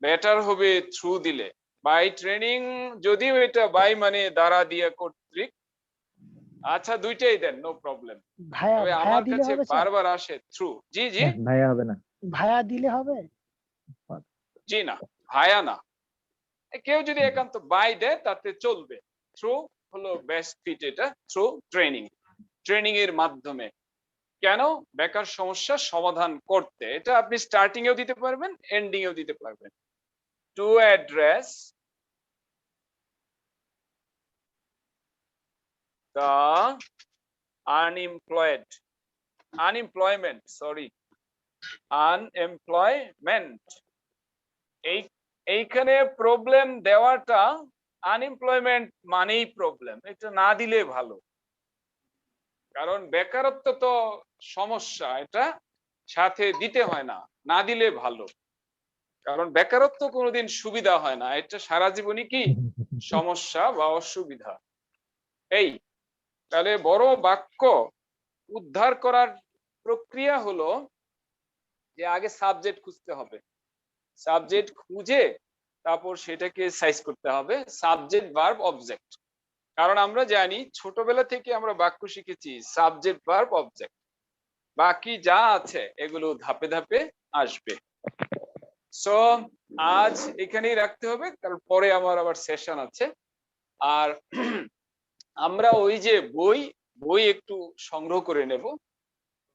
বেটার হবে থ্রু দিলে। বাই ট্রেনিং যদিও এটা বাই মানে দ্বারা দিয়ে কর্তৃক, আচ্ছা দুইটাই দেন, নো প্রবলেম। ভায়া তবে ভায়া আমার দিলে কাছে হবে স্যার? বারবার আসে থ্রু। জি জি ভাইয়া হবে না। ভায়া দিলে হবে? জি না, ভায়া না। কেউ যদি একান্ত বাই দেয় তাতে চলবে। থ্রু হলো বেস্ট ফিট, এটা থ্রু ট্রেনিং, ট্রেনিং এর মাধ্যমে। কেন? বেকার সমস্যার সমাধান করতে। এটা আপনি স্টার্টিং এও দিতে পারবেন, এন্ডিং এও দিতে পারবেন। টু অ্যাড্রেস the unemployment, এইখানে প্রবলেম দেওয়াটা, আনএমপ্লয়মেন্ট মানেই প্রবলেম, এটা না দিলে ভালো। কারণ বেকারত্ব তো সমস্যা, এটা সাথে দিতে হয় না, না দিলে ভালো। কারণ বেকারত্ব কোনোদিন সুবিধা হয় না, এটা সারা জীবনই কি সমস্যা বা অসুবিধা। এই তাহলে বড় বাক্য উদ্ধার করার প্রক্রিয়া হলো যে আগে সাবজেক্ট খুঁজতে হবে, সাবজেক্ট খুঁজে তারপর সেটাকে সাইজ করতে হবে, সাবজেক্ট ভার্ব অবজেক্ট। কারণ আমরা জানি ছোটবেলা থেকে আমরা বাক্য শিখেছি সাবজেক্ট ভার্ব অবজেক্ট, বাকি যা আছে এগুলো ধাপে ধাপে আসবে। সো আজ এখানেই রাখতে হবে, কারণ পরে আমার আবার সেশন আছে। আর আমরা ওই যে বই একটু সংগ্রহ করে নেব।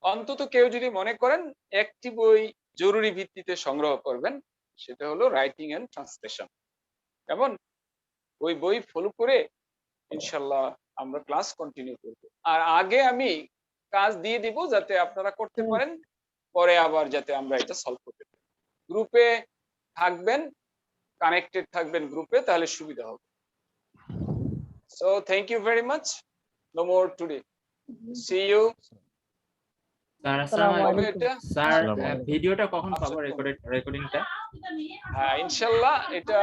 অন্তত কেউ যদি মনে করেন একটি বই জরুরি ভিত্তিতে সংগ্রহ করবেন, সেটা হলো রাইটিং এন্ড ট্রান্সলেশন। কেমন? ওই বই ফলো করে ইনশাল্লাহ আমরা ক্লাস কন্টিনিউ করব। আর আগে আমি কাজ দিয়ে দিব যাতে আপনারা করতে পারেন, পরে আবার যাতে আমরা এটা সলভ করতে পারি। গ্রুপে থাকবেন, কানেক্টেড থাকবেন গ্রুপে, তাহলে সুবিধা হবে। So thank you very much, no more today, see you. Sir আসসালামু আলাইকুম। স্যার ভিডিওটা কখন পাবো, রেকর্ডিংটা? হ্যাঁ ইনশাআল্লাহ এটা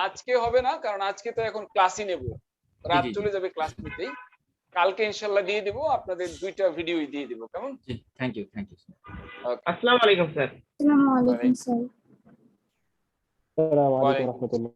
আজকে হবে না, কারণ আজকে তো এখন ক্লাসই নেব, রাত চলে যাবে ক্লাস নিতেই। কালকে ইনশাআল্লাহ দিয়ে দিব, আপনাদের দুইটা ভিডিওই দিয়ে দিব। কেমন? জি থ্যাংক ইউ স্যার। আসসালামু আলাইকুম স্যার। আসসালামু আলাইকুম স্যার। ওয়া আলাইকুম আসসালাম।